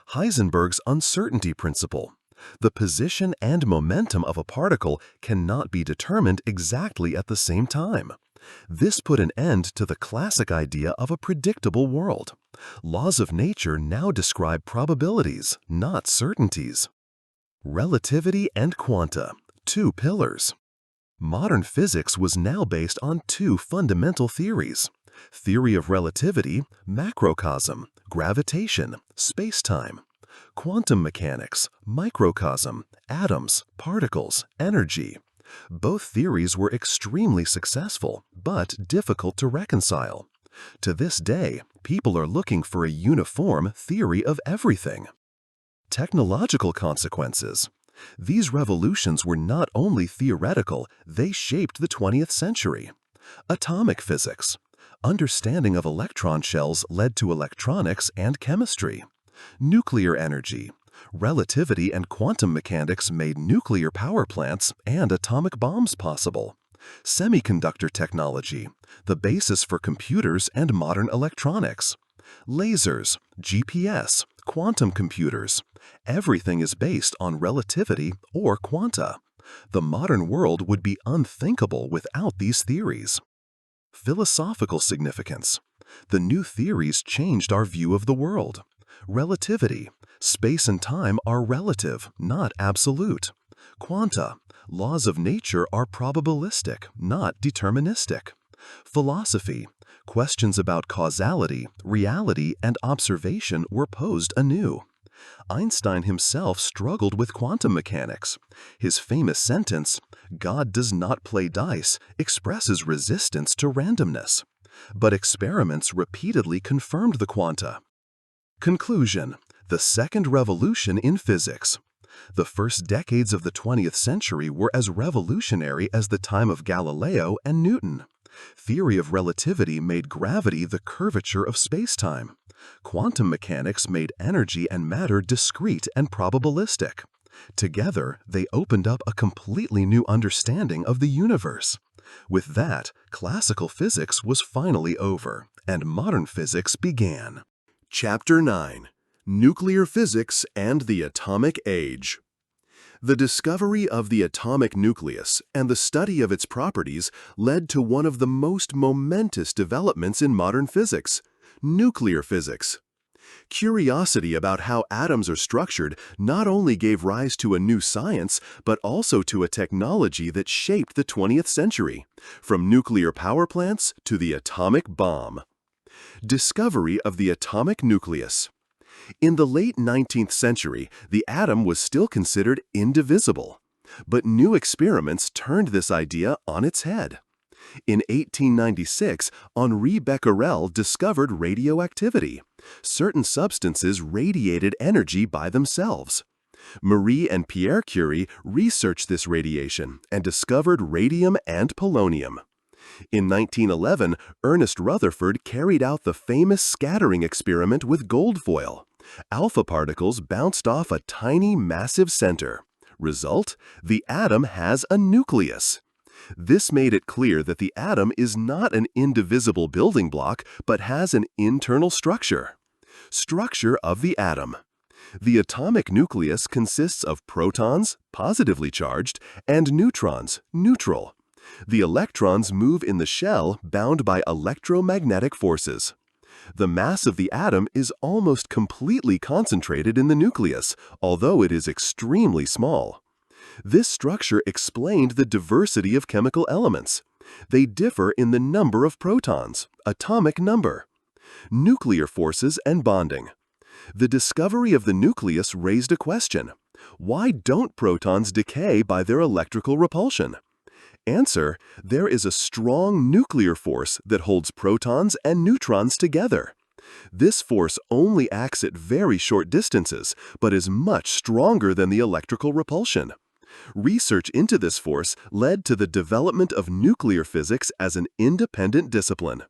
A: Heisenberg's uncertainty principle. The position and momentum of a particle cannot be determined exactly at the same time. This put an end to the classic idea of a predictable world. Laws of nature now describe probabilities, not certainties. Relativity and quanta, 2 pillars. Modern physics was now based on 2 fundamental theories: theory of relativity, macrocosm, gravitation, space-time; quantum mechanics, microcosm, atoms, particles, energy. Both theories were extremely successful, but difficult to reconcile. To this day, people are looking for a uniform theory of everything. Technological consequences. These revolutions were not only theoretical, they shaped the 20th century. Atomic physics. Understanding of electron shells led to electronics and chemistry. Nuclear energy. Relativity and quantum mechanics made nuclear power plants and atomic bombs possible. Semiconductor technology, the basis for computers and modern electronics. Lasers, GPS, quantum computers. Everything is based on relativity or quanta. The modern world would be unthinkable without these theories. Philosophical significance. The new theories changed our view of the world. Relativity. Space and time are relative, not absolute. Quanta. Laws of nature are probabilistic, not deterministic. Philosophy. Questions about causality, reality, and observation were posed anew. Einstein himself struggled with quantum mechanics. His famous sentence, "God does not play dice," expresses resistance to randomness. But experiments repeatedly confirmed the quanta. Conclusion: the second revolution in physics. The first decades of the 20th century were as revolutionary as the time of Galileo and Newton. Theory of relativity made gravity the curvature of space-time. Quantum mechanics made energy and matter discrete and probabilistic. Together, they opened up a completely new understanding of the universe. With that, classical physics was finally over, and modern physics began. Chapter 9: Nuclear Physics and the Atomic Age. The discovery of the atomic nucleus and the study of its properties led to one of the most momentous developments in modern physics: nuclear physics. Curiosity about how atoms are structured not only gave rise to a new science, but also to a technology that shaped the 20th century, from nuclear power plants to the atomic bomb. Discovery of the atomic nucleus. In the late 19th century, the atom was still considered indivisible. But new experiments turned this idea on its head. In 1896, Henri Becquerel discovered radioactivity. Certain substances radiated energy by themselves. Marie and Pierre Curie researched this radiation and discovered radium and polonium. In 1911, Ernest Rutherford carried out the famous scattering experiment with gold foil. Alpha particles bounced off a tiny, massive center. Result: the atom has a nucleus. This made it clear that the atom is not an indivisible building block, but has an internal structure. Structure of the atom. The atomic nucleus consists of protons, positively charged, and neutrons, neutral. The electrons move in the shell bound by electromagnetic forces. The mass of the atom is almost completely concentrated in the nucleus, although it is extremely small. This structure explained the diversity of chemical elements. They differ in the number of protons, atomic number. Nuclear forces and bonding. The discovery of the nucleus raised a question. Why don't protons decay by their electrical repulsion? Answer: there is a strong nuclear force that holds protons and neutrons together. This force only acts at very short distances, but is much stronger than the electrical repulsion. Research into this force led to the development of nuclear physics as an independent discipline.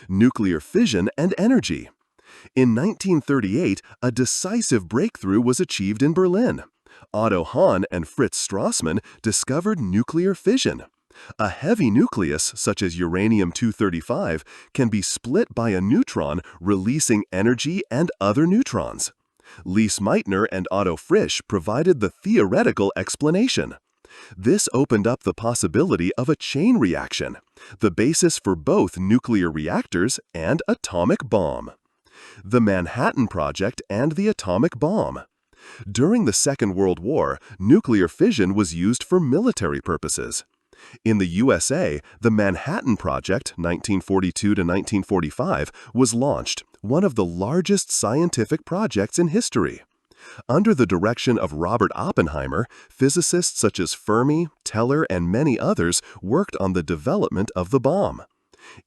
A: Nuclear fission and energy. In 1938, a decisive breakthrough was achieved in Berlin. Otto Hahn and Fritz Strassmann discovered nuclear fission. A heavy nucleus, such as uranium-235, can be split by a neutron, releasing energy and other neutrons. Lise Meitner and Otto Frisch provided the theoretical explanation. This opened up the possibility of a chain reaction, the basis for both nuclear reactors and atomic bomb. The Manhattan Project and the atomic bomb. During the Second World War, nuclear fission was used for military purposes. In the USA, the Manhattan Project, 1942 to 1945, was launched, one of the largest scientific projects in history. Under the direction of Robert Oppenheimer, physicists such as Fermi, Teller, and many others worked on the development of the bomb.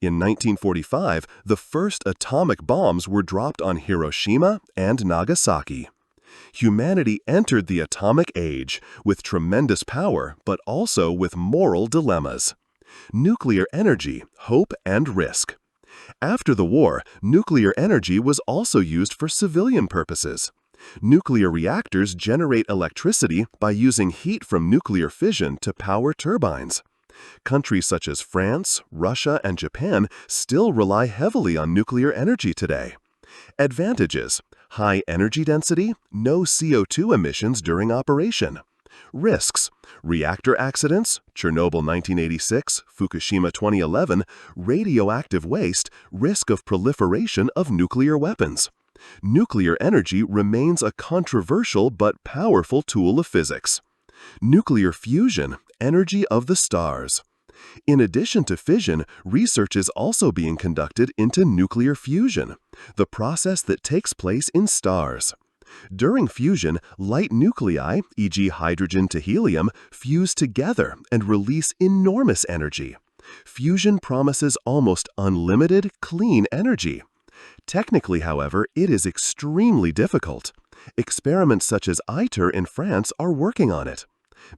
A: In 1945, the first atomic bombs were dropped on Hiroshima and Nagasaki. Humanity entered the atomic age with tremendous power, but also with moral dilemmas. Nuclear energy, hope and risk. After the war, nuclear energy was also used for civilian purposes. Nuclear reactors generate electricity by using heat from nuclear fission to power turbines. Countries such as France, Russia, and Japan still rely heavily on nuclear energy today. Advantages: high energy density, no CO2 emissions during operation. Risks: reactor accidents, Chernobyl 1986, Fukushima 2011, radioactive waste, risk of proliferation of nuclear weapons. Nuclear energy remains a controversial but powerful tool of physics. Nuclear fusion, energy of the stars.
B: In addition to fission, research is also being conducted into nuclear fusion, the process that takes place in stars. During fusion, light nuclei, e.g. hydrogen to helium, fuse together and release enormous energy. Fusion promises almost unlimited, clean energy. Technically, however, it is extremely difficult. Experiments such as ITER in France are working on it.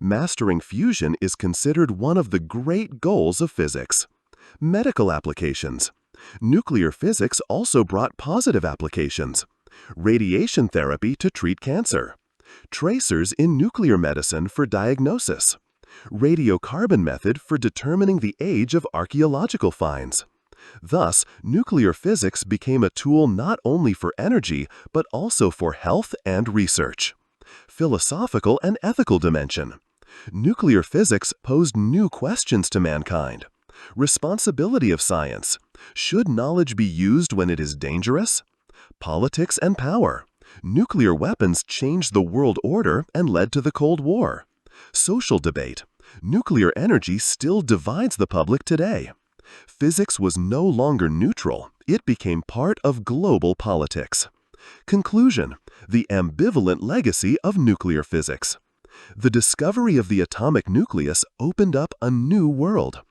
B: Mastering fusion is considered one of the great goals of physics. Medical applications. Nuclear physics also brought positive applications. Radiation therapy to treat cancer. Tracers in nuclear medicine for diagnosis. Radiocarbon method for determining the age of archaeological finds. Thus, nuclear physics became a tool not only for energy, but also for health and research. Philosophical and ethical dimension. Nuclear physics posed new questions to mankind. Responsibility of science. Should knowledge be used when it is dangerous? Politics and power. Nuclear weapons changed the world order and led to the Cold War. Social debate. Nuclear energy still divides the public today. Physics was no longer neutral. It became part of global politics. Conclusion: the ambivalent legacy of nuclear physics. The discovery of the atomic nucleus opened up a new world.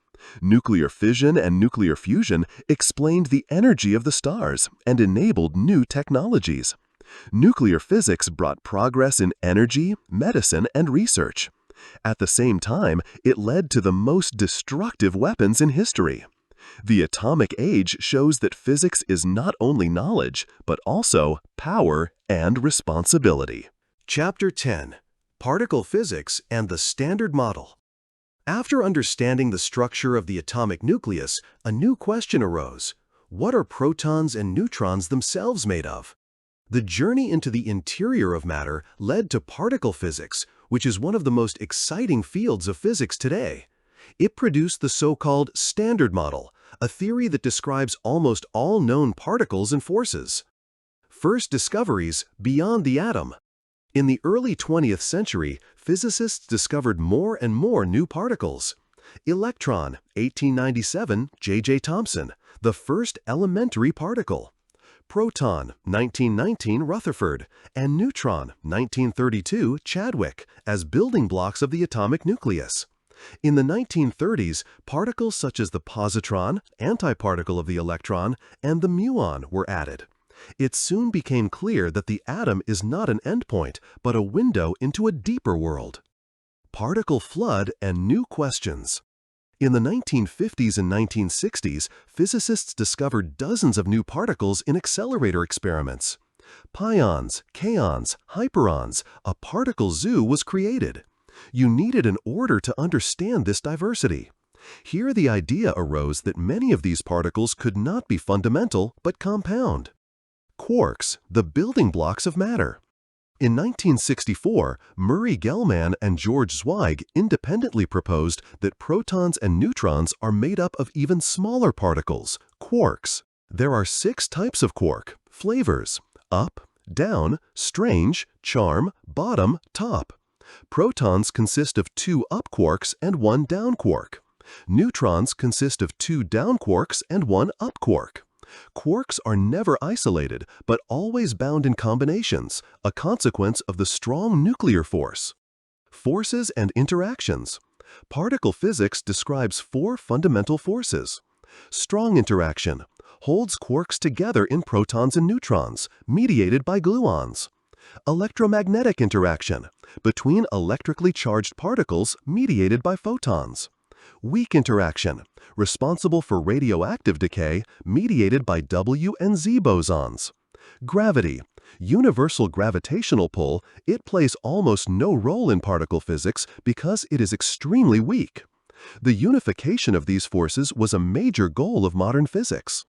B: Nuclear fission and nuclear fusion explained the energy of the stars and enabled new technologies. Nuclear physics brought progress in energy, medicine, and research. At the same time, it led to the most destructive weapons in history. The atomic age shows that physics is not only knowledge, but also power and responsibility.
A: Chapter 10: Particle Physics and the Standard Model. After understanding the structure of the atomic nucleus, a new question arose. What are protons and neutrons themselves made of? The journey into the interior of matter led to particle physics, which is one of the most exciting fields of physics today. It produced the so-called Standard Model, a theory that describes almost all known particles and forces. First discoveries beyond the atom. In the early 20th century, physicists discovered more and more new particles. Electron, 1897, J.J. Thomson, the first elementary particle. Proton, 1919, Rutherford, and neutron, 1932, Chadwick, as building blocks of the atomic nucleus. In the 1930s, particles such as the positron, antiparticle of the electron, and the muon were added. It soon became clear that the atom is not an endpoint, but a window into a deeper world. Particle flood and new questions. In the 1950s and 1960s, physicists discovered dozens of new particles in accelerator experiments. Pions, kaons, hyperons, a particle zoo was created. You needed an order to understand this diversity. Here the idea arose that many of these particles could not be fundamental but compound. Quarks, the building blocks of matter. In 1964, Murray Gell-Mann and George Zweig independently proposed that protons and neutrons are made up of even smaller particles, quarks. There are 6 types of quark, flavors: up, down, strange, charm, bottom, top. Protons consist of 2 up quarks and 1 down quark. Neutrons consist of 2 down quarks and 1 up quark. Quarks are never isolated, but always bound in combinations, a consequence of the strong nuclear force. Forces and interactions. Particle physics describes 4 fundamental forces. Strong interaction holds quarks together in protons and neutrons, mediated by gluons. Electromagnetic interaction between electrically charged particles, mediated by photons. Weak interaction, responsible for radioactive decay, mediated by W and Z bosons. Gravity, universal gravitational pull, it plays almost no role in particle physics because it is extremely weak. The unification of these forces was a major goal of modern physics.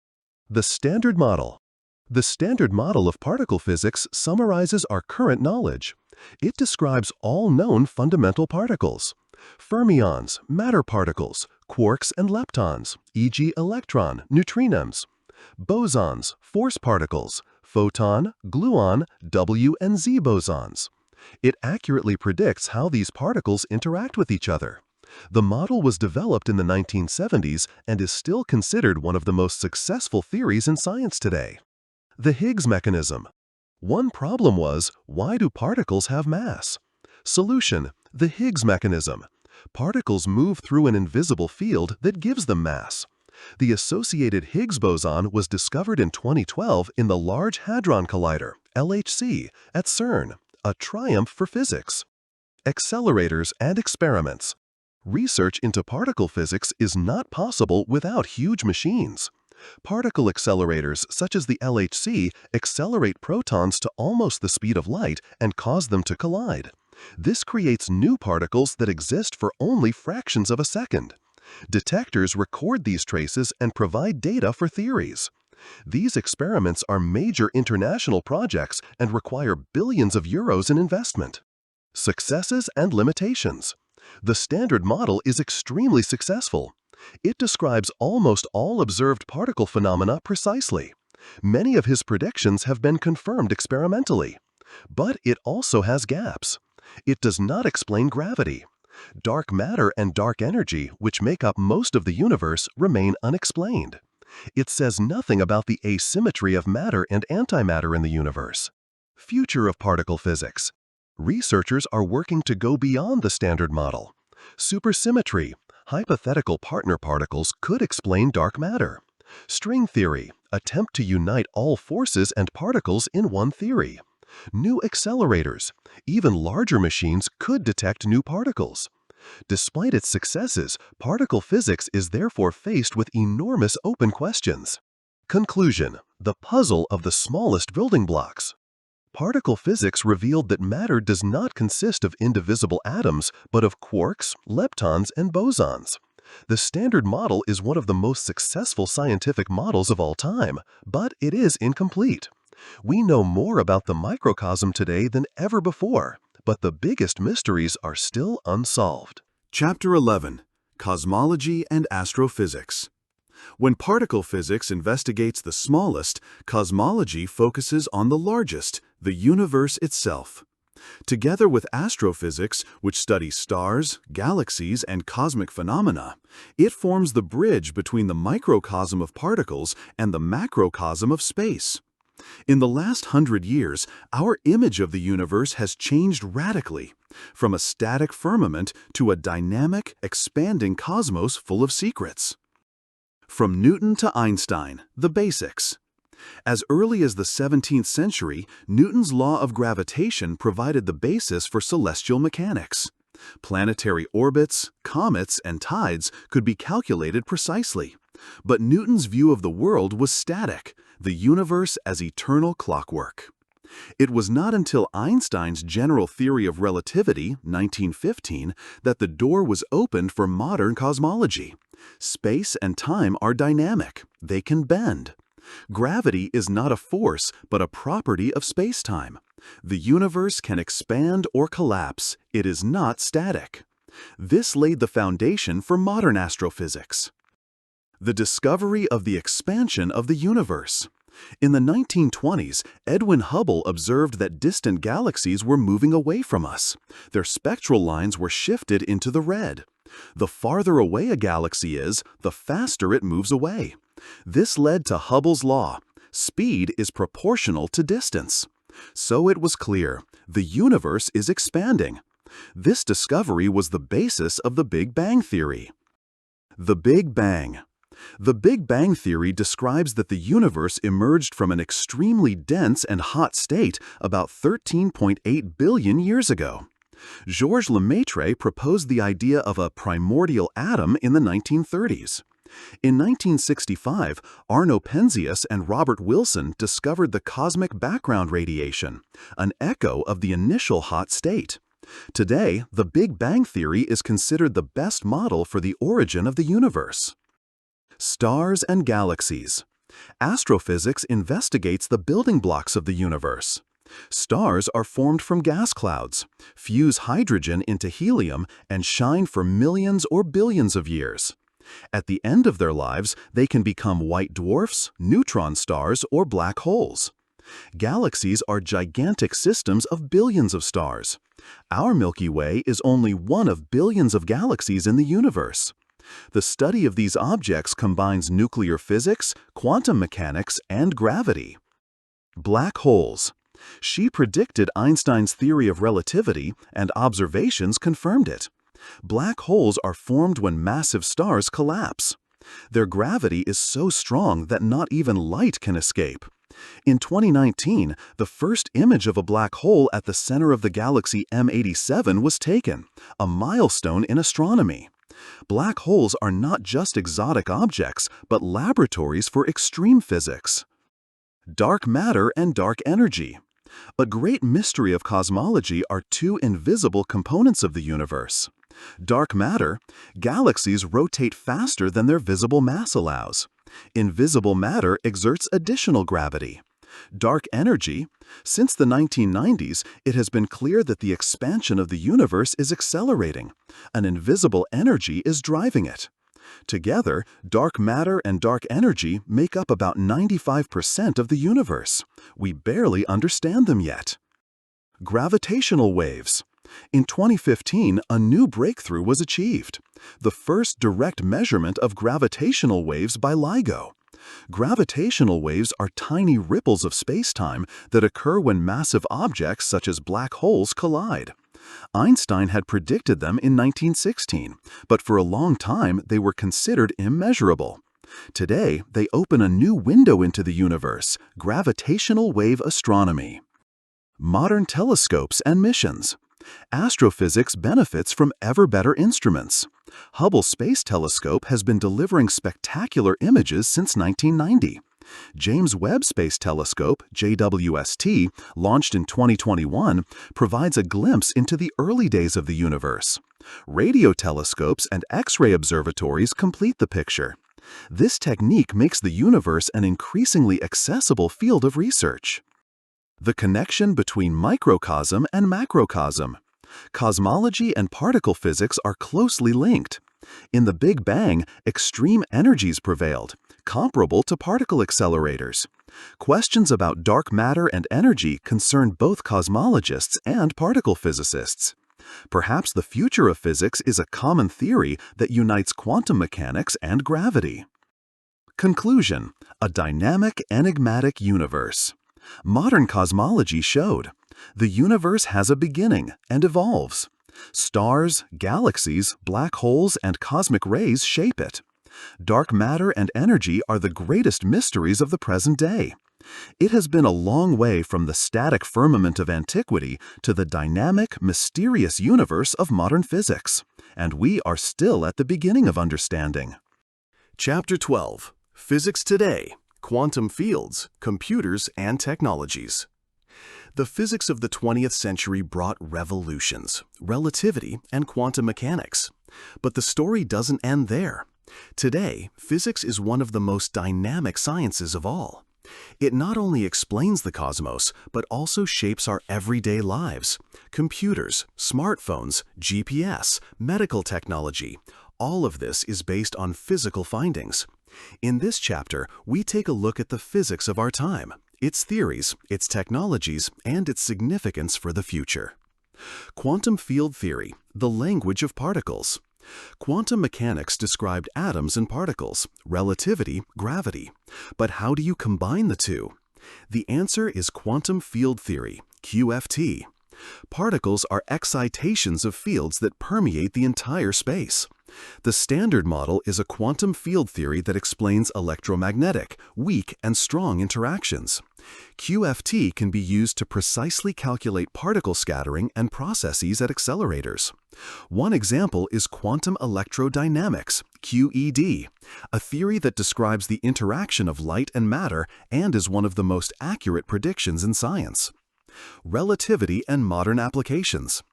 A: The Standard Model. The Standard Model of particle physics summarizes our current knowledge. It describes all known fundamental particles. Fermions, matter particles, quarks and leptons, e.g. electron, neutrinos. Bosons, force particles, photon, gluon, W and Z bosons. It accurately predicts how these particles interact with each other.
B: The model was developed in the 1970s and is still considered one of the most successful theories in science today. The Higgs mechanism. One problem was, why do particles have mass? Solution: the Higgs mechanism. Particles move through an invisible field that gives them mass. The associated Higgs boson was discovered in 2012 in the Large Hadron Collider, LHC, at CERN, a triumph for physics. Accelerators and experiments. Research into particle physics is not possible without huge machines. Particle accelerators such as the LHC accelerate protons to almost the speed of light and cause them to collide. This creates new particles that exist for only fractions of a second. Detectors record these traces and provide data for theories. These experiments are major international projects and require billions of euros in investment. Successes and limitations. The Standard Model is extremely successful. It describes almost all observed particle phenomena precisely. Many of his predictions have been confirmed experimentally. But it also has gaps. It does not explain gravity. Dark matter and dark energy, which make up most of the universe, remain unexplained. It says nothing about the asymmetry of matter and antimatter in the universe. Future of particle physics. Researchers are working to go beyond the Standard Model. Supersymmetry. Hypothetical partner particles could explain dark matter. String theory. Attempt to unite all forces and particles in one theory. New accelerators. Even larger machines could detect new particles. Despite its successes, particle physics is therefore faced with enormous open questions. Conclusion: the puzzle of the smallest building blocks. Particle physics revealed that matter does not consist of indivisible atoms, but of quarks, leptons, and bosons. The Standard Model is one of the most successful scientific models of all time, but it is incomplete. We know more about the microcosm today than ever before, but the biggest mysteries are still unsolved.
A: Chapter 11: Cosmology and Astrophysics. When particle physics investigates the smallest, cosmology focuses on the largest, the universe itself. Together with astrophysics, which studies stars, galaxies, and cosmic phenomena, it forms the bridge between the microcosm of particles and the macrocosm of space. In the last 100 years, our image of the universe has changed radically, from a static firmament to a dynamic, expanding cosmos full of secrets. From Newton to Einstein, the basics. As early as the 17th century, Newton's law of gravitation provided the basis for celestial mechanics. Planetary orbits, comets, and tides could be calculated precisely. But Newton's view of the world was static, the universe as eternal clockwork. It was not until Einstein's general theory of relativity, 1915, that the door was opened for modern cosmology. Space and time are dynamic. They can bend. Gravity is not a force, but a property of space-time. The universe can expand or collapse. It is not static. This laid the foundation for modern astrophysics. The discovery of the expansion of the universe. In the 1920s, Edwin Hubble observed that distant galaxies were moving away from us. Their spectral lines were shifted into the red. The farther away a galaxy is, the faster it moves away. This led to Hubble's law: speed is proportional to distance. So it was clear, the universe is expanding. This discovery was the basis of the Big Bang Theory. The Big Bang. The Big Bang Theory describes that the universe emerged from an extremely dense and hot state about 13.8 billion years ago. Georges Lemaitre proposed the idea of a primordial atom in the 1930s. In 1965, Arno Penzias and Robert Wilson discovered the cosmic background radiation, an echo of the initial hot state. Today, the Big Bang Theory is considered the best model for the origin of the universe. Stars and galaxies. Astrophysics investigates the building blocks of the universe. Stars are formed from gas clouds, fuse hydrogen into helium, and shine for millions or billions of years. At the end of their lives, they can become white dwarfs, neutron stars, or black holes. Galaxies are gigantic systems of billions of stars.
B: Our Milky Way is only one of billions of galaxies in the universe. The study of these objects combines nuclear physics, quantum mechanics, and gravity. Black holes. She predicted Einstein's theory of relativity, and observations confirmed it. Black holes are formed when massive stars collapse. Their gravity is so strong that not even light can escape. In 2019, the first image of a black hole at the center of the galaxy M87 was taken, a milestone in astronomy. Black holes are not just exotic objects, but laboratories for extreme physics. Dark matter and dark energy. A great mystery of cosmology are two invisible components of the universe. Dark matter, galaxies rotate faster than their visible mass allows. Invisible matter exerts additional gravity. Dark energy, since the 1990s, it has been clear that the expansion of the universe is accelerating. An invisible energy is driving it. Together, dark matter and dark energy make up about 95% of the universe. We barely understand them yet. Gravitational waves. In 2015, a new breakthrough was achieved. The first direct measurement of gravitational waves by LIGO. Gravitational waves are tiny ripples of spacetime that occur when massive objects such as black holes collide. Einstein had predicted them in 1916, but for a long time they were considered immeasurable. Today, they open a new window into the universe, gravitational wave astronomy. Modern telescopes and missions. Astrophysics benefits from ever better instruments. Hubble Space Telescope has been delivering spectacular images since 1990. James Webb Space Telescope, JWST, launched in 2021, provides a glimpse into the early days of the universe. Radio telescopes and X-ray observatories complete the picture. This technique makes the universe an increasingly accessible field of research. The connection between microcosm and macrocosm. Cosmology and particle physics are closely linked. In the Big Bang, extreme energies prevailed, comparable to particle accelerators. Questions about dark matter and energy concern both cosmologists and particle physicists. Perhaps the future of physics is a common theory that unites quantum mechanics and gravity. Conclusion: a dynamic, enigmatic universe. Modern cosmology showed the universe has a beginning and evolves. Stars, galaxies, black holes, and cosmic rays shape it. Dark matter and energy are the greatest mysteries of the present day. It has been a long way from the static firmament of antiquity to the dynamic, mysterious universe of modern physics, and we are still at the beginning of understanding.
A: Chapter 12. Physics Today. Quantum Fields, Computers, and Technologies. The physics of the 20th century brought revolutions, relativity, and quantum mechanics. But the story doesn't end there. Today, physics is one of the most dynamic sciences of all. It not only explains the cosmos, but also shapes our everyday lives. Computers, smartphones, GPS, medical technology, all of this is based on physical findings. In this chapter, we take a look at the physics of our time, its theories, its technologies, and its significance for the future. Quantum field theory, the language of particles. Quantum mechanics described atoms and particles, relativity, gravity. But how do you combine the two? The answer is quantum field theory, QFT. Particles are excitations of fields that permeate the entire space. The standard model is a quantum field theory that explains electromagnetic, weak, and strong interactions. QFT can be used to precisely calculate particle scattering and processes at accelerators. One example is quantum electrodynamics, QED, a theory that describes the interaction of light and matter and is one of the most accurate predictions in science. Relativity and modern applications.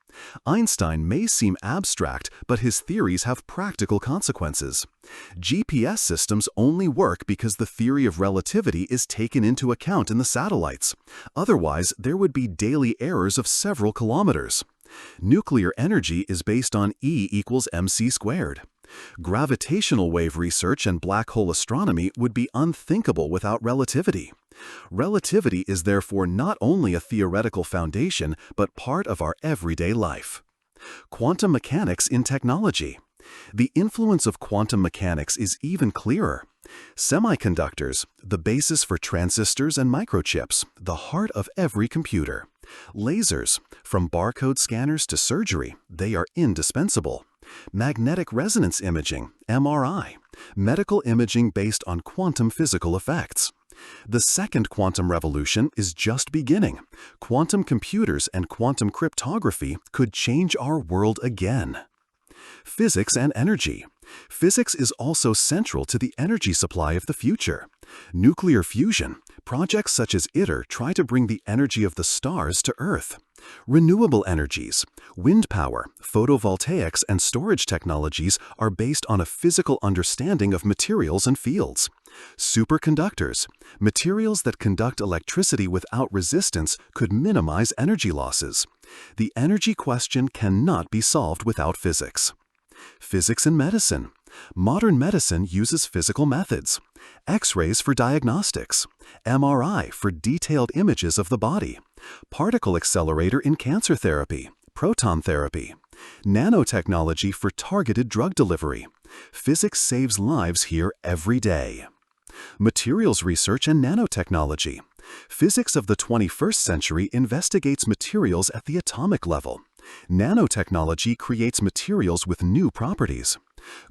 A: Einstein may seem abstract, but his theories have practical consequences. GPS systems only work because the theory of relativity is taken into account in the satellites. Otherwise, there would be daily errors of several kilometers. Nuclear energy is based on E equals mc squared. Gravitational wave research and black hole astronomy would be unthinkable without relativity. Relativity is therefore not only a theoretical foundation, but part of our everyday life. Quantum mechanics in technology. The influence of quantum mechanics is even clearer. Semiconductors, the basis for transistors and microchips, the heart of every computer. Lasers, from barcode scanners to surgery, they are indispensable. Magnetic resonance imaging, MRI, medical imaging based on quantum physical effects. The second quantum revolution is just beginning. Quantum computers and quantum cryptography could change our world again. Physics and energy. Physics is also central to the energy supply of the future. Nuclear fusion, projects such as ITER try to bring the energy of the stars to Earth. Renewable energies, wind power, photovoltaics, and storage technologies are based on a physical understanding of materials and fields. Superconductors, materials that conduct electricity without resistance, could minimize energy losses. The energy question cannot be solved without physics. Physics in medicine. Modern medicine uses physical methods. X-rays for diagnostics. MRI for detailed images of the body. Particle accelerator in cancer therapy. Proton therapy. Nanotechnology for targeted drug delivery. Physics saves lives here every day. Materials research and nanotechnology. Physics of the 21st century investigates materials at the atomic level. Nanotechnology creates materials with new properties.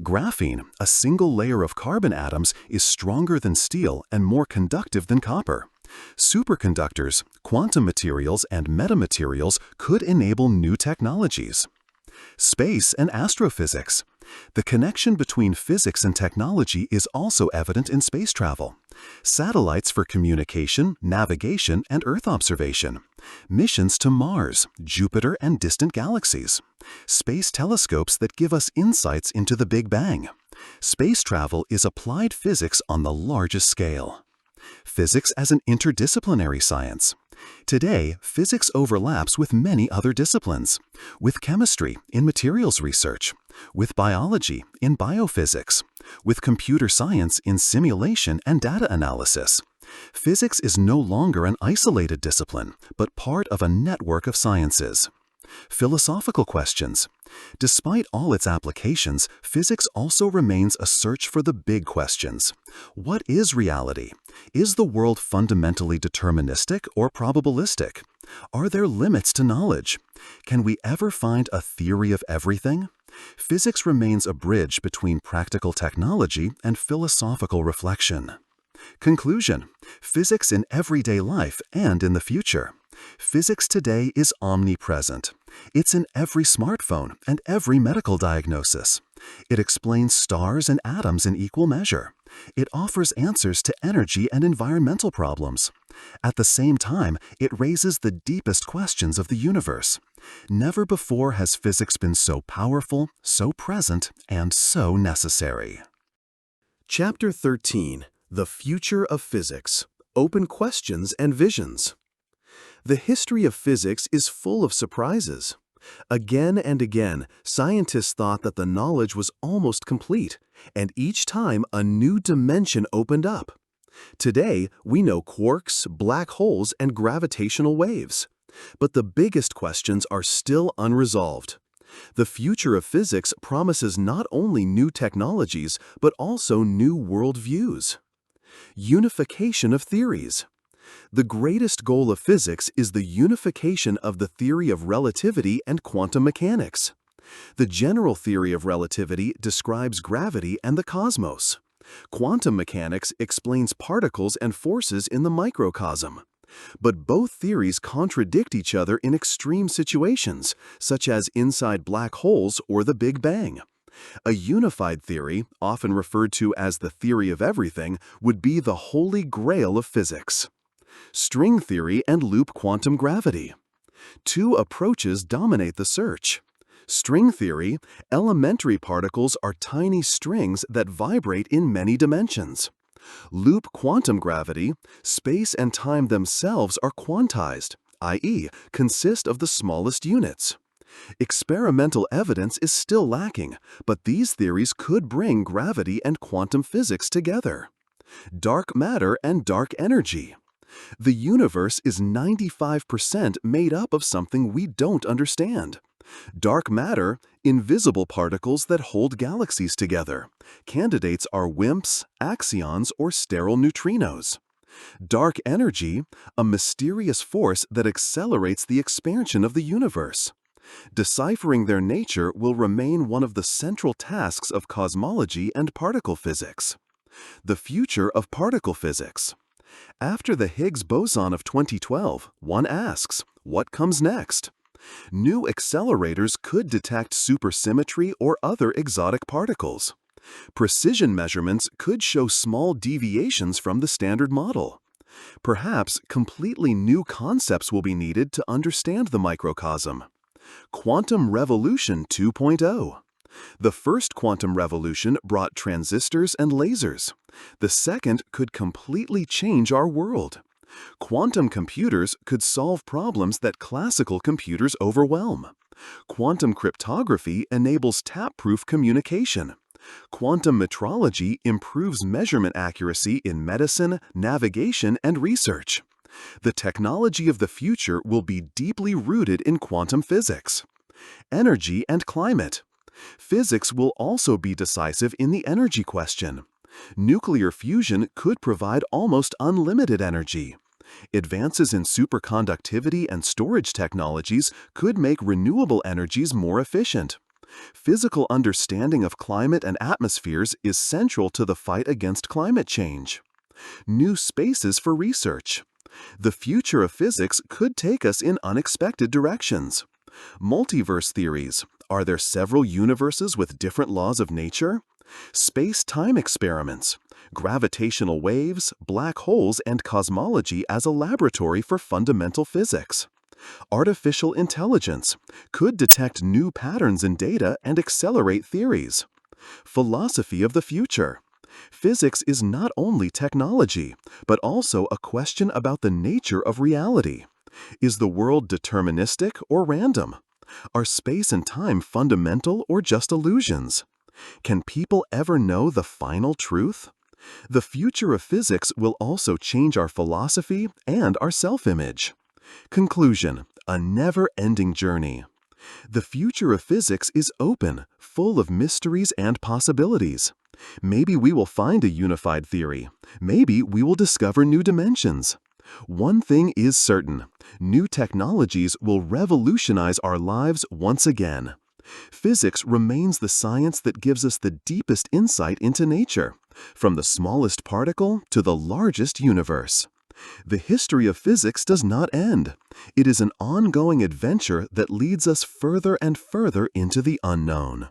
A: Graphene, a single layer of carbon atoms, is stronger than steel and more conductive than copper. Superconductors, quantum materials, and metamaterials could enable new technologies. Space and astrophysics. The connection between physics and technology is also evident in space travel. Satellites for communication, navigation, and Earth observation. Missions to Mars, Jupiter, and distant galaxies. Space telescopes that give us insights into the Big Bang. Space travel is applied physics on the largest scale. Physics as an interdisciplinary science. Today, physics overlaps with many other disciplines. With chemistry in materials research. With biology in biophysics. With computer science in simulation and data analysis. Physics is no longer an isolated discipline, but part of a network of sciences. Philosophical questions. Despite all its applications, physics also remains a search for the big questions. What is reality? Is the world fundamentally deterministic or probabilistic? Are there limits to knowledge? Can we ever find a theory of everything? Physics remains a bridge between practical technology and philosophical reflection. Conclusion: physics in everyday life and in the future. Physics today is omnipresent. It's in every smartphone and every medical diagnosis. It explains stars and atoms in equal measure. It offers answers to energy and environmental problems. At the same time, it raises the deepest questions of the universe. Never before has physics been so powerful, so present, and so necessary.
C: Chapter 13. The Future of Physics. Open Questions and Visions. The history of physics is full of surprises. Again and again, scientists thought that the knowledge was almost complete, and each time a new dimension opened up. Today, we know quarks, black holes, and gravitational waves. But the biggest questions are still unresolved. The future of physics promises not only new technologies, but also new worldviews. Unification of theories. The greatest goal of physics is the unification of the theory of relativity and quantum mechanics. The general theory of relativity describes gravity and the cosmos. Quantum mechanics explains particles and forces in the microcosm. But both theories contradict each other in extreme situations, such as inside black holes or the Big Bang. A unified theory, often referred to as the theory of everything, would be the holy grail of physics. String theory and loop quantum gravity. Two approaches dominate the search. String theory: elementary particles are tiny strings that vibrate in many dimensions. Loop quantum gravity: space and time themselves are quantized, i.e., consist of the smallest units. Experimental evidence is still lacking, but these theories could bring gravity and quantum physics together. Dark matter and dark energy. The universe is 95% made up of something we don't understand. Dark matter, invisible particles that hold galaxies together. Candidates are WIMPs, axions, or sterile neutrinos. Dark energy, a mysterious force that accelerates the expansion of the universe. Deciphering their nature will remain one of the central tasks of cosmology and particle physics. The future of particle physics. After the Higgs boson of 2012, one asks, what comes next? New accelerators could detect supersymmetry or other exotic particles. Precision measurements could show small deviations from the standard model. Perhaps completely new concepts will be needed to understand the microcosm. Quantum Revolution 2.0. The first quantum revolution brought transistors and lasers. The second could completely change our world. Quantum computers could solve problems that classical computers overwhelm. Quantum cryptography enables tap-proof communication. Quantum metrology improves measurement accuracy in medicine, navigation, and research. The technology of the future will be deeply rooted in quantum physics. Energy and climate. Physics will also be decisive in the energy question. Nuclear fusion could provide almost unlimited energy. Advances in superconductivity and storage technologies could make renewable energies more efficient. Physical understanding of climate and atmospheres is central to the fight against climate change. New spaces for research. The future of physics could take us in unexpected directions. Multiverse theories. Are there several universes with different laws of nature? Space-time experiments. Gravitational waves, black holes, and cosmology as a laboratory for fundamental physics. Artificial intelligence could detect new patterns in data and accelerate theories. Philosophy of the future. Physics is not only technology, but also a question about the nature of reality. Is the world deterministic or random? Are space and time fundamental or just illusions? Can people ever know the final truth? The future of physics will also change our philosophy and our self-image. Conclusion: a never-ending journey. The future of physics is open, full of mysteries and possibilities. Maybe we will find a unified theory. Maybe we will discover new dimensions. One thing is certain: new technologies will revolutionize our lives once again. Physics remains the science that gives us the deepest insight into nature, from the smallest particle to the largest universe. The history of physics does not end. It is an ongoing adventure that leads us further and further into the unknown.